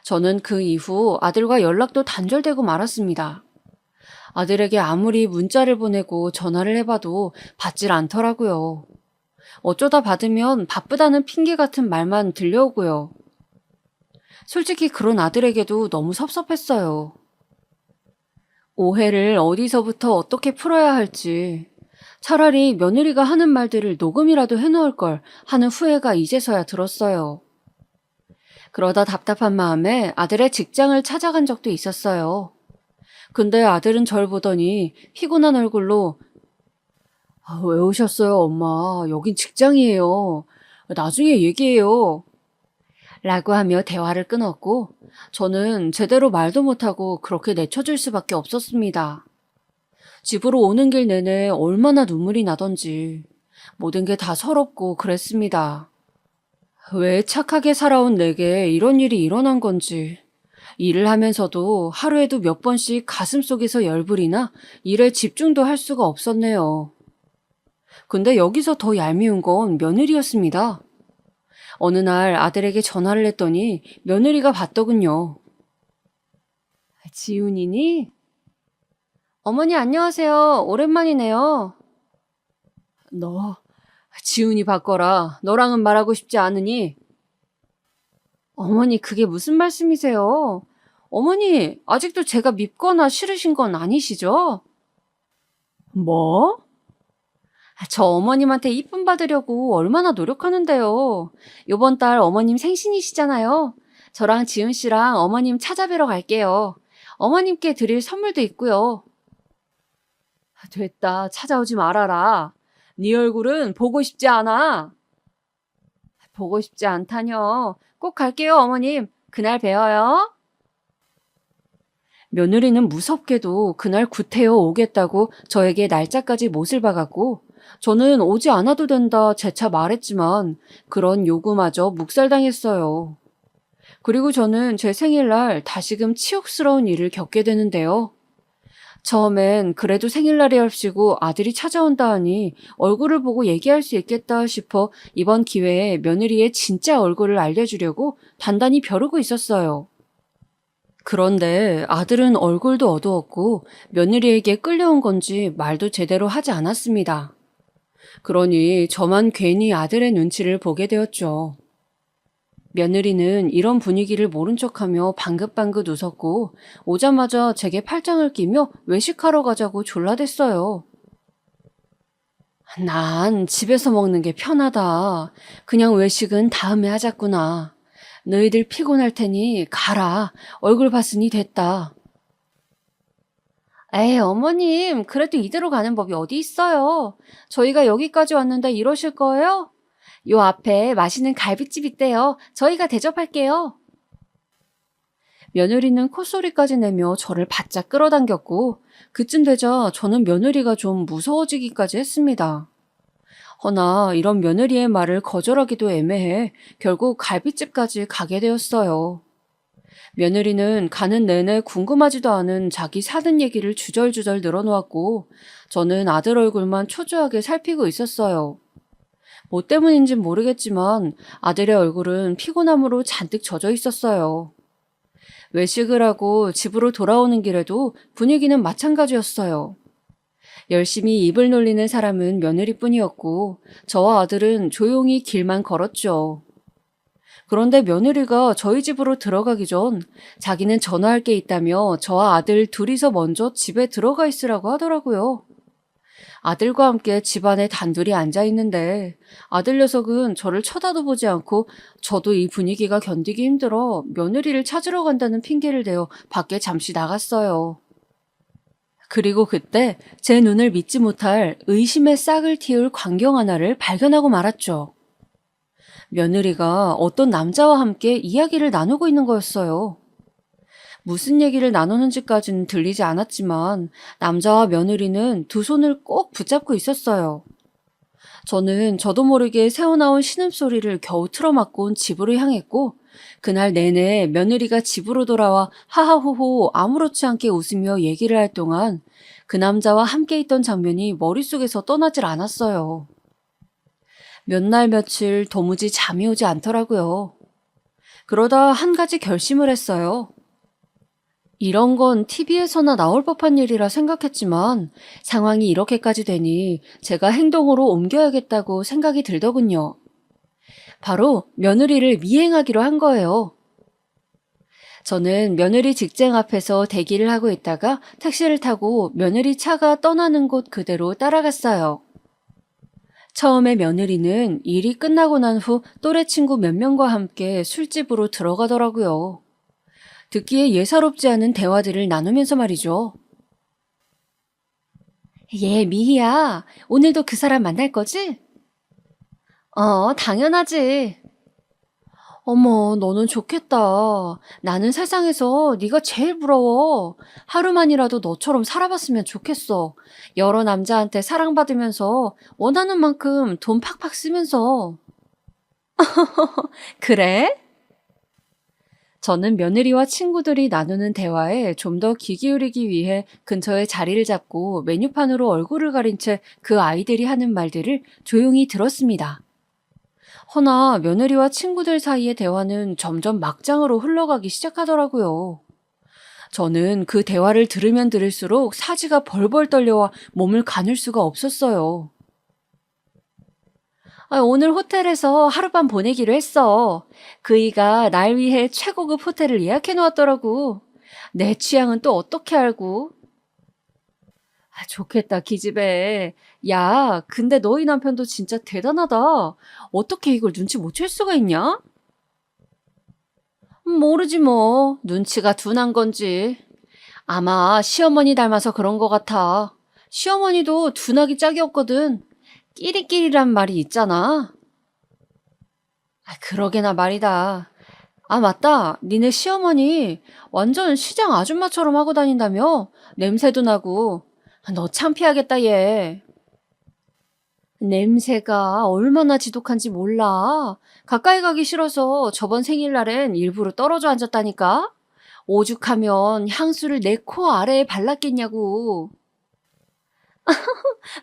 저는 그 이후 아들과 연락도 단절되고 말았습니다. 아들에게 아무리 문자를 보내고 전화를 해봐도 받질 않더라고요. 어쩌다 받으면 바쁘다는 핑계 같은 말만 들려오고요. 솔직히 그런 아들에게도 너무 섭섭했어요. 오해를 어디서부터 어떻게 풀어야 할지, 차라리 며느리가 하는 말들을 녹음이라도 해놓을 걸 하는 후회가 이제서야 들었어요. 그러다 답답한 마음에 아들의 직장을 찾아간 적도 있었어요. 근데 아들은 절 보더니 피곤한 얼굴로 왜 오셨어요, 엄마? 여긴 직장이에요. 나중에 얘기해요. 라고 하며 대화를 끊었고 저는 제대로 말도 못하고 그렇게 내쳐줄 수밖에 없었습니다. 집으로 오는 길 내내 얼마나 눈물이 나던지 모든 게 다 서럽고 그랬습니다. 왜 착하게 살아온 내게 이런 일이 일어난 건지, 일을 하면서도 하루에도 몇 번씩 가슴속에서 열불이나 일에 집중도 할 수가 없었네요. 근데 여기서 더 얄미운 건 며느리였습니다. 어느 날 아들에게 전화를 했더니 며느리가 받더군요. 지훈이니? 어머니 안녕하세요. 오랜만이네요. 너, 지훈이 바꿔라. 너랑은 말하고 싶지 않으니? 어머니 그게 무슨 말씀이세요? 어머니 아직도 제가 밉거나 싫으신 건 아니시죠? 뭐? 저 어머님한테 이쁨 받으려고 얼마나 노력하는데요. 요번 달 어머님 생신이시잖아요. 저랑 지훈 씨랑 어머님 찾아뵈러 갈게요. 어머님께 드릴 선물도 있고요. 됐다. 찾아오지 말아라. 네 얼굴은 보고 싶지 않아. 보고 싶지 않다뇨. 꼭 갈게요, 어머님. 그날 뵈어요. 며느리는 무섭게도 그날 구태여 오겠다고 저에게 날짜까지 못을 박았고 저는 오지 않아도 된다 재차 말했지만 그런 요구마저 묵살당했어요. 그리고 저는 제 생일날 다시금 치욕스러운 일을 겪게 되는데요. 처음엔 그래도 생일날이랍시고 아들이 찾아온다 하니 얼굴을 보고 얘기할 수 있겠다 싶어 이번 기회에 며느리의 진짜 얼굴을 알려주려고 단단히 벼르고 있었어요. 그런데 아들은 얼굴도 어두웠고 며느리에게 끌려온 건지 말도 제대로 하지 않았습니다. 그러니 저만 괜히 아들의 눈치를 보게 되었죠. 며느리는 이런 분위기를 모른 척하며 방긋방긋 웃었고 오자마자 제게 팔짱을 끼며 외식하러 가자고 졸라댔어요. 난 집에서 먹는 게 편하다. 그냥 외식은 다음에 하자꾸나. 너희들 피곤할 테니 가라. 얼굴 봤으니 됐다. 에이, 어머님, 그래도 이대로 가는 법이 어디 있어요. 저희가 여기까지 왔는데 이러실 거예요? 요 앞에 맛있는 갈비집 있대요. 저희가 대접할게요. 며느리는 콧소리까지 내며 저를 바짝 끌어당겼고 그쯤 되자 저는 며느리가 좀 무서워지기까지 했습니다. 허나 이런 며느리의 말을 거절하기도 애매해 결국 갈비집까지 가게 되었어요. 며느리는 가는 내내 궁금하지도 않은 자기 사는 얘기를 주절주절 늘어놓았고 저는 아들 얼굴만 초조하게 살피고 있었어요. 뭐 때문인진 모르겠지만 아들의 얼굴은 피곤함으로 잔뜩 젖어 있었어요. 외식을 하고 집으로 돌아오는 길에도 분위기는 마찬가지였어요. 열심히 입을 놀리는 사람은 며느리뿐이었고 저와 아들은 조용히 길만 걸었죠. 그런데 며느리가 저희 집으로 들어가기 전 자기는 전화할 게 있다며 저와 아들 둘이서 먼저 집에 들어가 있으라고 하더라고요. 아들과 함께 집안에 단둘이 앉아 있는데 아들 녀석은 저를 쳐다도 보지 않고 저도 이 분위기가 견디기 힘들어 며느리를 찾으러 간다는 핑계를 대어 밖에 잠시 나갔어요. 그리고 그때 제 눈을 믿지 못할 의심의 싹을 틔울 광경 하나를 발견하고 말았죠. 며느리가 어떤 남자와 함께 이야기를 나누고 있는 거였어요. 무슨 얘기를 나누는지까지는 들리지 않았지만 남자와 며느리는 두 손을 꼭 붙잡고 있었어요. 저는 저도 모르게 새어나온 신음소리를 겨우 틀어막고 온 집으로 향했고 그날 내내 며느리가 집으로 돌아와 하하호호 아무렇지 않게 웃으며 얘기를 할 동안 그 남자와 함께 있던 장면이 머릿속에서 떠나질 않았어요. 몇 날 며칠 도무지 잠이 오지 않더라고요. 그러다 한 가지 결심을 했어요. 이런 건 TV에서나 나올 법한 일이라 생각했지만 상황이 이렇게까지 되니 제가 행동으로 옮겨야겠다고 생각이 들더군요. 바로 며느리를 미행하기로 한 거예요. 저는 며느리 직장 앞에서 대기를 하고 있다가 택시를 타고 며느리 차가 떠나는 곳 그대로 따라갔어요. 처음에 며느리는 일이 끝나고 난 후 또래 친구 몇 명과 함께 술집으로 들어가더라고요. 듣기에 예사롭지 않은 대화들을 나누면서 말이죠. 얘, 미희야. 오늘도 그 사람 만날 거지? 당연하지. 어머, 너는 좋겠다. 나는 세상에서 네가 제일 부러워. 하루만이라도 너처럼 살아봤으면 좋겠어. 여러 남자한테 사랑받으면서 원하는 만큼 돈 팍팍 쓰면서. 그래? 저는 며느리와 친구들이 나누는 대화에 좀 더 귀 기울이기 위해 근처에 자리를 잡고 메뉴판으로 얼굴을 가린 채 그 아이들이 하는 말들을 조용히 들었습니다. 허나 며느리와 친구들 사이의 대화는 점점 막장으로 흘러가기 시작하더라고요. 저는 그 대화를 들으면 들을수록 사지가 벌벌 떨려와 몸을 가눌 수가 없었어요. 오늘 호텔에서 하룻밤 보내기로 했어. 그이가 날 위해 최고급 호텔을 예약해 놓았더라고. 내 취향은 또 어떻게 알고? 좋겠다, 기집애. 야, 근데 너희 남편도 진짜 대단하다. 어떻게 이걸 눈치 못 챌 수가 있냐? 모르지 뭐. 눈치가 둔한 건지. 아마 시어머니 닮아서 그런 것 같아. 시어머니도 둔하기 짝이 없거든. 끼리끼리란 말이 있잖아. 그러게나 말이다. 맞다. 니네 시어머니 완전 시장 아줌마처럼 하고 다닌다며? 냄새도 나고. 너 창피하겠다, 얘. 냄새가 얼마나 지독한지 몰라. 가까이 가기 싫어서 저번 생일날엔 일부러 떨어져 앉았다니까? 오죽하면 향수를 내 코 아래에 발랐겠냐고.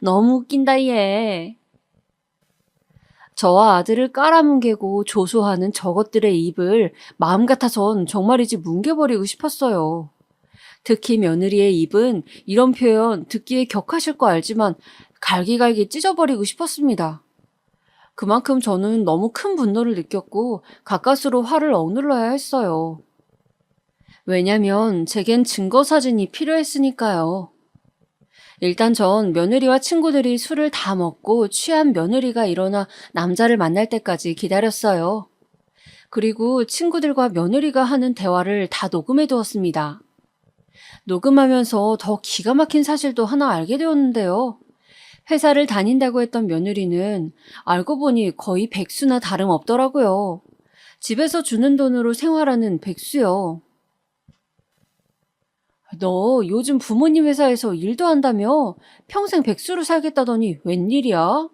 너무 웃긴다, 얘. 저와 아들을 깔아뭉개고 조소하는 저것들의 입을 마음 같아선 정말이지 뭉개버리고 싶었어요. 특히 며느리의 입은 이런 표현 듣기에 격하실 거 알지만 갈기갈기 찢어버리고 싶었습니다. 그만큼 저는 너무 큰 분노를 느꼈고 가까스로 화를 억눌러야 했어요. 왜냐면 제겐 증거 사진이 필요했으니까요. 일단 전 며느리와 친구들이 술을 다 먹고 취한 며느리가 일어나 남자를 만날 때까지 기다렸어요. 그리고 친구들과 며느리가 하는 대화를 다 녹음해 두었습니다. 녹음하면서 더 기가 막힌 사실도 하나 알게 되었는데요. 회사를 다닌다고 했던 며느리는 알고 보니 거의 백수나 다름없더라고요. 집에서 주는 돈으로 생활하는 백수요. 너 요즘 부모님 회사에서 일도 한다며? 평생 백수로 살겠다더니 웬일이야?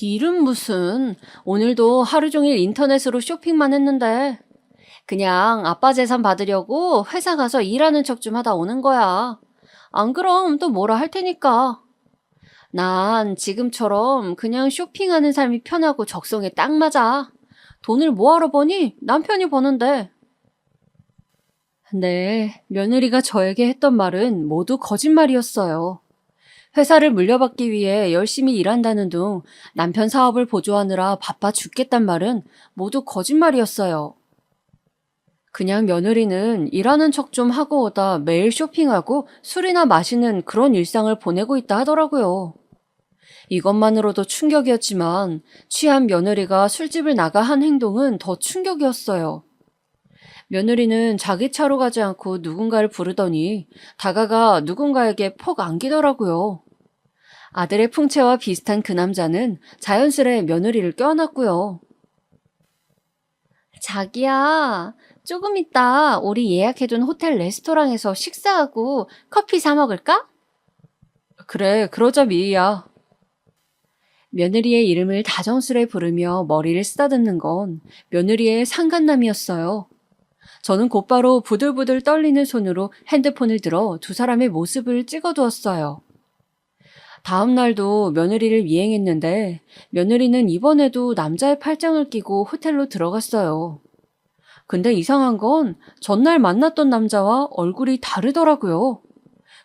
일은 무슨. 오늘도 하루 종일 인터넷으로 쇼핑만 했는데. 그냥 아빠 재산 받으려고 회사 가서 일하는 척 좀 하다 오는 거야. 안 그럼 또 뭐라 할 테니까. 난 지금처럼 그냥 쇼핑하는 삶이 편하고 적성에 딱 맞아. 돈을 뭐하러 버니? 남편이 버는데. 네, 며느리가 저에게 했던 말은 모두 거짓말이었어요. 회사를 물려받기 위해 열심히 일한다는 둥 남편 사업을 보조하느라 바빠 죽겠단 말은 모두 거짓말이었어요. 그냥 며느리는 일하는 척 좀 하고 오다 매일 쇼핑하고 술이나 마시는 그런 일상을 보내고 있다 하더라고요. 이것만으로도 충격이었지만 취한 며느리가 술집을 나가 한 행동은 더 충격이었어요. 며느리는 자기 차로 가지 않고 누군가를 부르더니 다가가 누군가에게 폭 안기더라고요. 아들의 풍채와 비슷한 그 남자는 자연스레 며느리를 껴안았고요. 자기야, 조금 이따 우리 예약해둔 호텔 레스토랑에서 식사하고 커피 사 먹을까? 그래, 그러자 미희야. 며느리의 이름을 다정스레 부르며 머리를 쓰다듬는 건 며느리의 상간남이었어요. 저는 곧바로 부들부들 떨리는 손으로 핸드폰을 들어 두 사람의 모습을 찍어두었어요. 다음 날도 며느리를 미행했는데 며느리는 이번에도 남자의 팔짱을 끼고 호텔로 들어갔어요. 근데 이상한 건 전날 만났던 남자와 얼굴이 다르더라고요.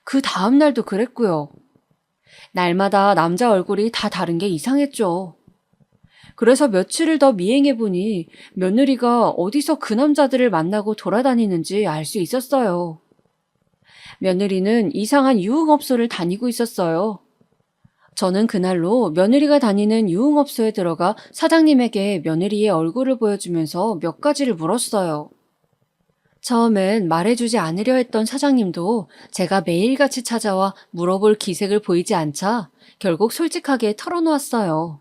그 다음 날도 그랬고요. 날마다 남자 얼굴이 다 다른 게 이상했죠. 그래서 며칠을 더 미행해보니 며느리가 어디서 그 남자들을 만나고 돌아다니는지 알 수 있었어요. 며느리는 이상한 유흥업소를 다니고 있었어요. 저는 그날로 며느리가 다니는 유흥업소에 들어가 사장님에게 며느리의 얼굴을 보여주면서 몇 가지를 물었어요. 처음엔 말해주지 않으려 했던 사장님도 제가 매일같이 찾아와 물어볼 기색을 보이지 않자 결국 솔직하게 털어놓았어요.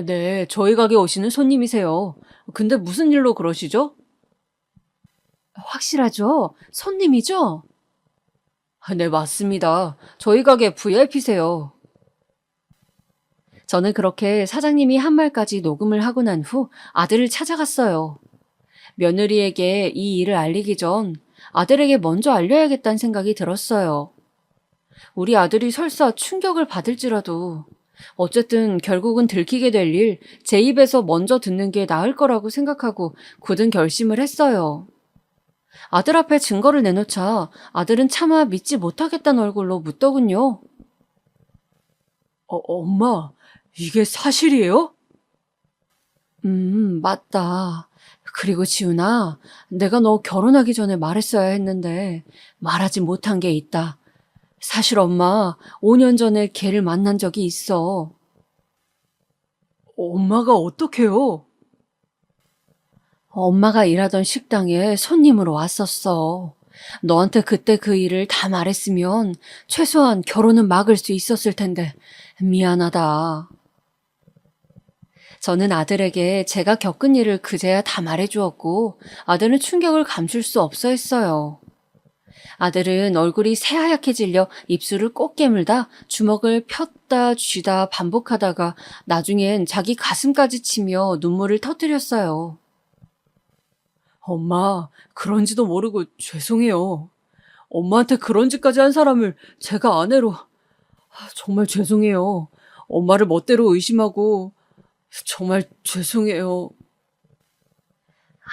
네, 저희 가게 오시는 손님이세요. 근데 무슨 일로 그러시죠? 확실하죠? 손님이죠? 네, 맞습니다. 저희 가게 VIP세요. 저는 그렇게 사장님이 한 말까지 녹음을 하고 난 후 아들을 찾아갔어요. 며느리에게 이 일을 알리기 전 아들에게 먼저 알려야겠다는 생각이 들었어요. 우리 아들이 설사 충격을 받을지라도 어쨌든 결국은 들키게 될 일 제 입에서 먼저 듣는 게 나을 거라고 생각하고 굳은 결심을 했어요. 아들 앞에 증거를 내놓자 아들은 차마 믿지 못하겠다는 얼굴로 묻더군요. 엄마, 이게 사실이에요? 맞다. 그리고 지훈아, 내가 너 결혼하기 전에 말했어야 했는데 말하지 못한 게 있다. 사실 엄마 5년 전에 걔를 만난 적이 있어. 엄마가 어떡해요? 엄마가 일하던 식당에 손님으로 왔었어. 너한테 그때 그 일을 다 말했으면 최소한 결혼은 막을 수 있었을 텐데 미안하다. 저는 아들에게 제가 겪은 일을 그제야 다 말해주었고 아들은 충격을 감출 수 없어 했어요. 아들은 얼굴이 새하얗게 질려 입술을 꼭 깨물다 주먹을 폈다 쥐다 반복하다가 나중엔 자기 가슴까지 치며 눈물을 터뜨렸어요. 엄마, 그런지도 모르고 죄송해요. 엄마한테 그런 짓까지 한 사람을 제가 아내로... 정말 죄송해요. 엄마를 멋대로 의심하고 정말 죄송해요.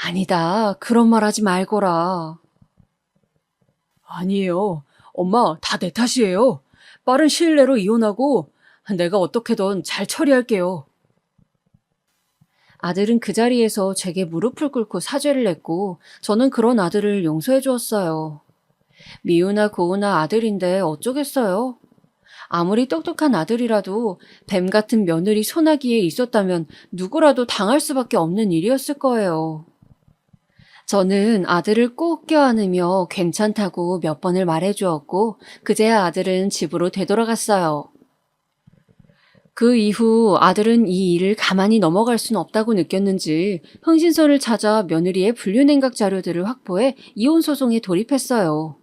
아니다. 그런 말 하지 말거라. 아니에요. 엄마, 다 내 탓이에요. 빠른 시일 내로 이혼하고 내가 어떻게든 잘 처리할게요. 아들은 그 자리에서 제게 무릎을 꿇고 사죄를 했고 저는 그런 아들을 용서해 주었어요. 미우나 고우나 아들인데 어쩌겠어요. 아무리 똑똑한 아들이라도 뱀 같은 며느리 소나기에 있었다면 누구라도 당할 수밖에 없는 일이었을 거예요. 저는 아들을 꼭 껴안으며 괜찮다고 몇 번을 말해주었고 그제야 아들은 집으로 되돌아갔어요. 그 이후 아들은 이 일을 가만히 넘어갈 수는 없다고 느꼈는지 흥신소를 찾아 며느리의 불륜행각 자료들을 확보해 이혼 소송에 돌입했어요.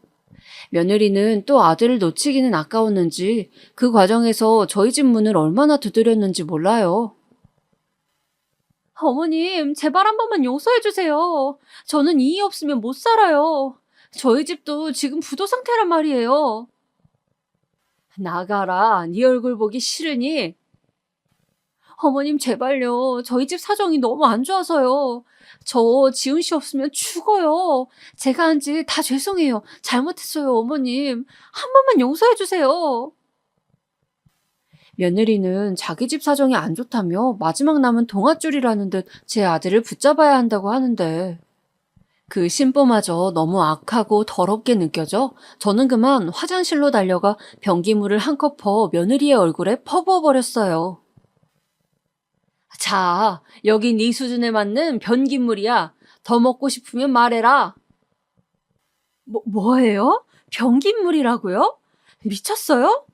며느리는 또 아들을 놓치기는 아까웠는지 그 과정에서 저희 집 문을 얼마나 두드렸는지 몰라요. 어머님, 제발 한 번만 용서해 주세요. 저는 이의 없으면 못 살아요. 저희 집도 지금 부도 상태란 말이에요. 나가라. 네 얼굴 보기 싫으니? 어머님 제발요. 저희 집 사정이 너무 안 좋아서요. 저 지훈 씨 없으면 죽어요. 제가 한 지 다 죄송해요. 잘못했어요, 어머님. 한 번만 용서해 주세요. 며느리는 자기 집 사정이 안 좋다며 마지막 남은 동아줄이라는 듯 제 아들을 붙잡아야 한다고 하는데 그 심보마저 너무 악하고 더럽게 느껴져 저는 그만 화장실로 달려가 변기물을 한 컵 퍼 며느리의 얼굴에 퍼부어버렸어요. 자, 여기 네 수준에 맞는 변기물이야. 더 먹고 싶으면 말해라. 뭐예요? 변기물이라고요? 미쳤어요?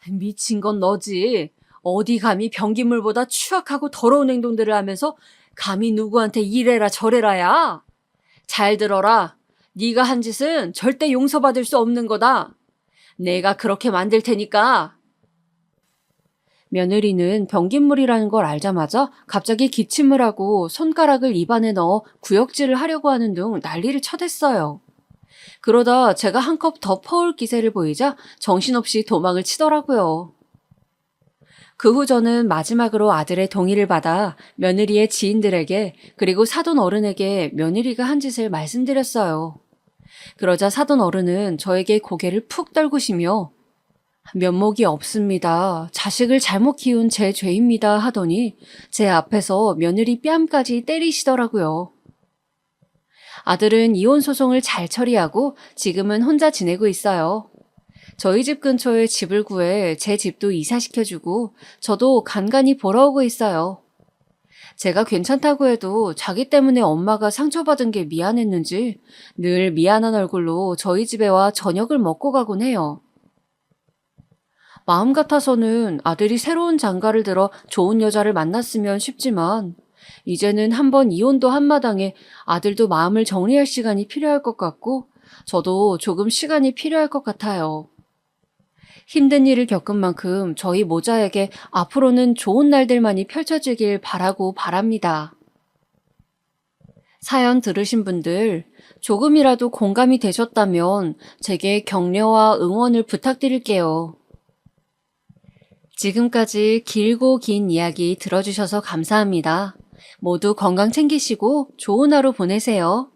미친 건 너지. 어디 감히 변기물보다 추악하고 더러운 행동들을 하면서 감히 누구한테 이래라 저래라야. 잘 들어라. 네가 한 짓은 절대 용서받을 수 없는 거다. 내가 그렇게 만들 테니까. 며느리는 변기물이라는 걸 알자마자 갑자기 기침을 하고 손가락을 입안에 넣어 구역질을 하려고 하는 등 난리를 쳐댔어요. 그러다 제가 한 컵 더 퍼올 기세를 보이자 정신없이 도망을 치더라고요. 그 후 저는 마지막으로 아들의 동의를 받아 며느리의 지인들에게 그리고 사돈 어른에게 며느리가 한 짓을 말씀드렸어요. 그러자 사돈 어른은 저에게 고개를 푹 떨구시며 면목이 없습니다. 자식을 잘못 키운 제 죄입니다 하더니 제 앞에서 며느리 뺨까지 때리시더라고요. 아들은 이혼 소송을 잘 처리하고 지금은 혼자 지내고 있어요. 저희 집 근처에 집을 구해 제 집도 이사시켜주고 저도 간간히 보러 오고 있어요. 제가 괜찮다고 해도 자기 때문에 엄마가 상처받은 게 미안했는지 늘 미안한 얼굴로 저희 집에 와 저녁을 먹고 가곤 해요. 마음 같아서는 아들이 새로운 장가를 들어 좋은 여자를 만났으면 싶지만 이제는 한번 이혼도 한마당에 아들도 마음을 정리할 시간이 필요할 것 같고 저도 조금 시간이 필요할 것 같아요. 힘든 일을 겪은 만큼 저희 모자에게 앞으로는 좋은 날들만이 펼쳐지길 바라고 바랍니다. 사연 들으신 분들 조금이라도 공감이 되셨다면 제게 격려와 응원을 부탁드릴게요. 지금까지 길고 긴 이야기 들어주셔서 감사합니다. 모두 건강 챙기시고 좋은 하루 보내세요.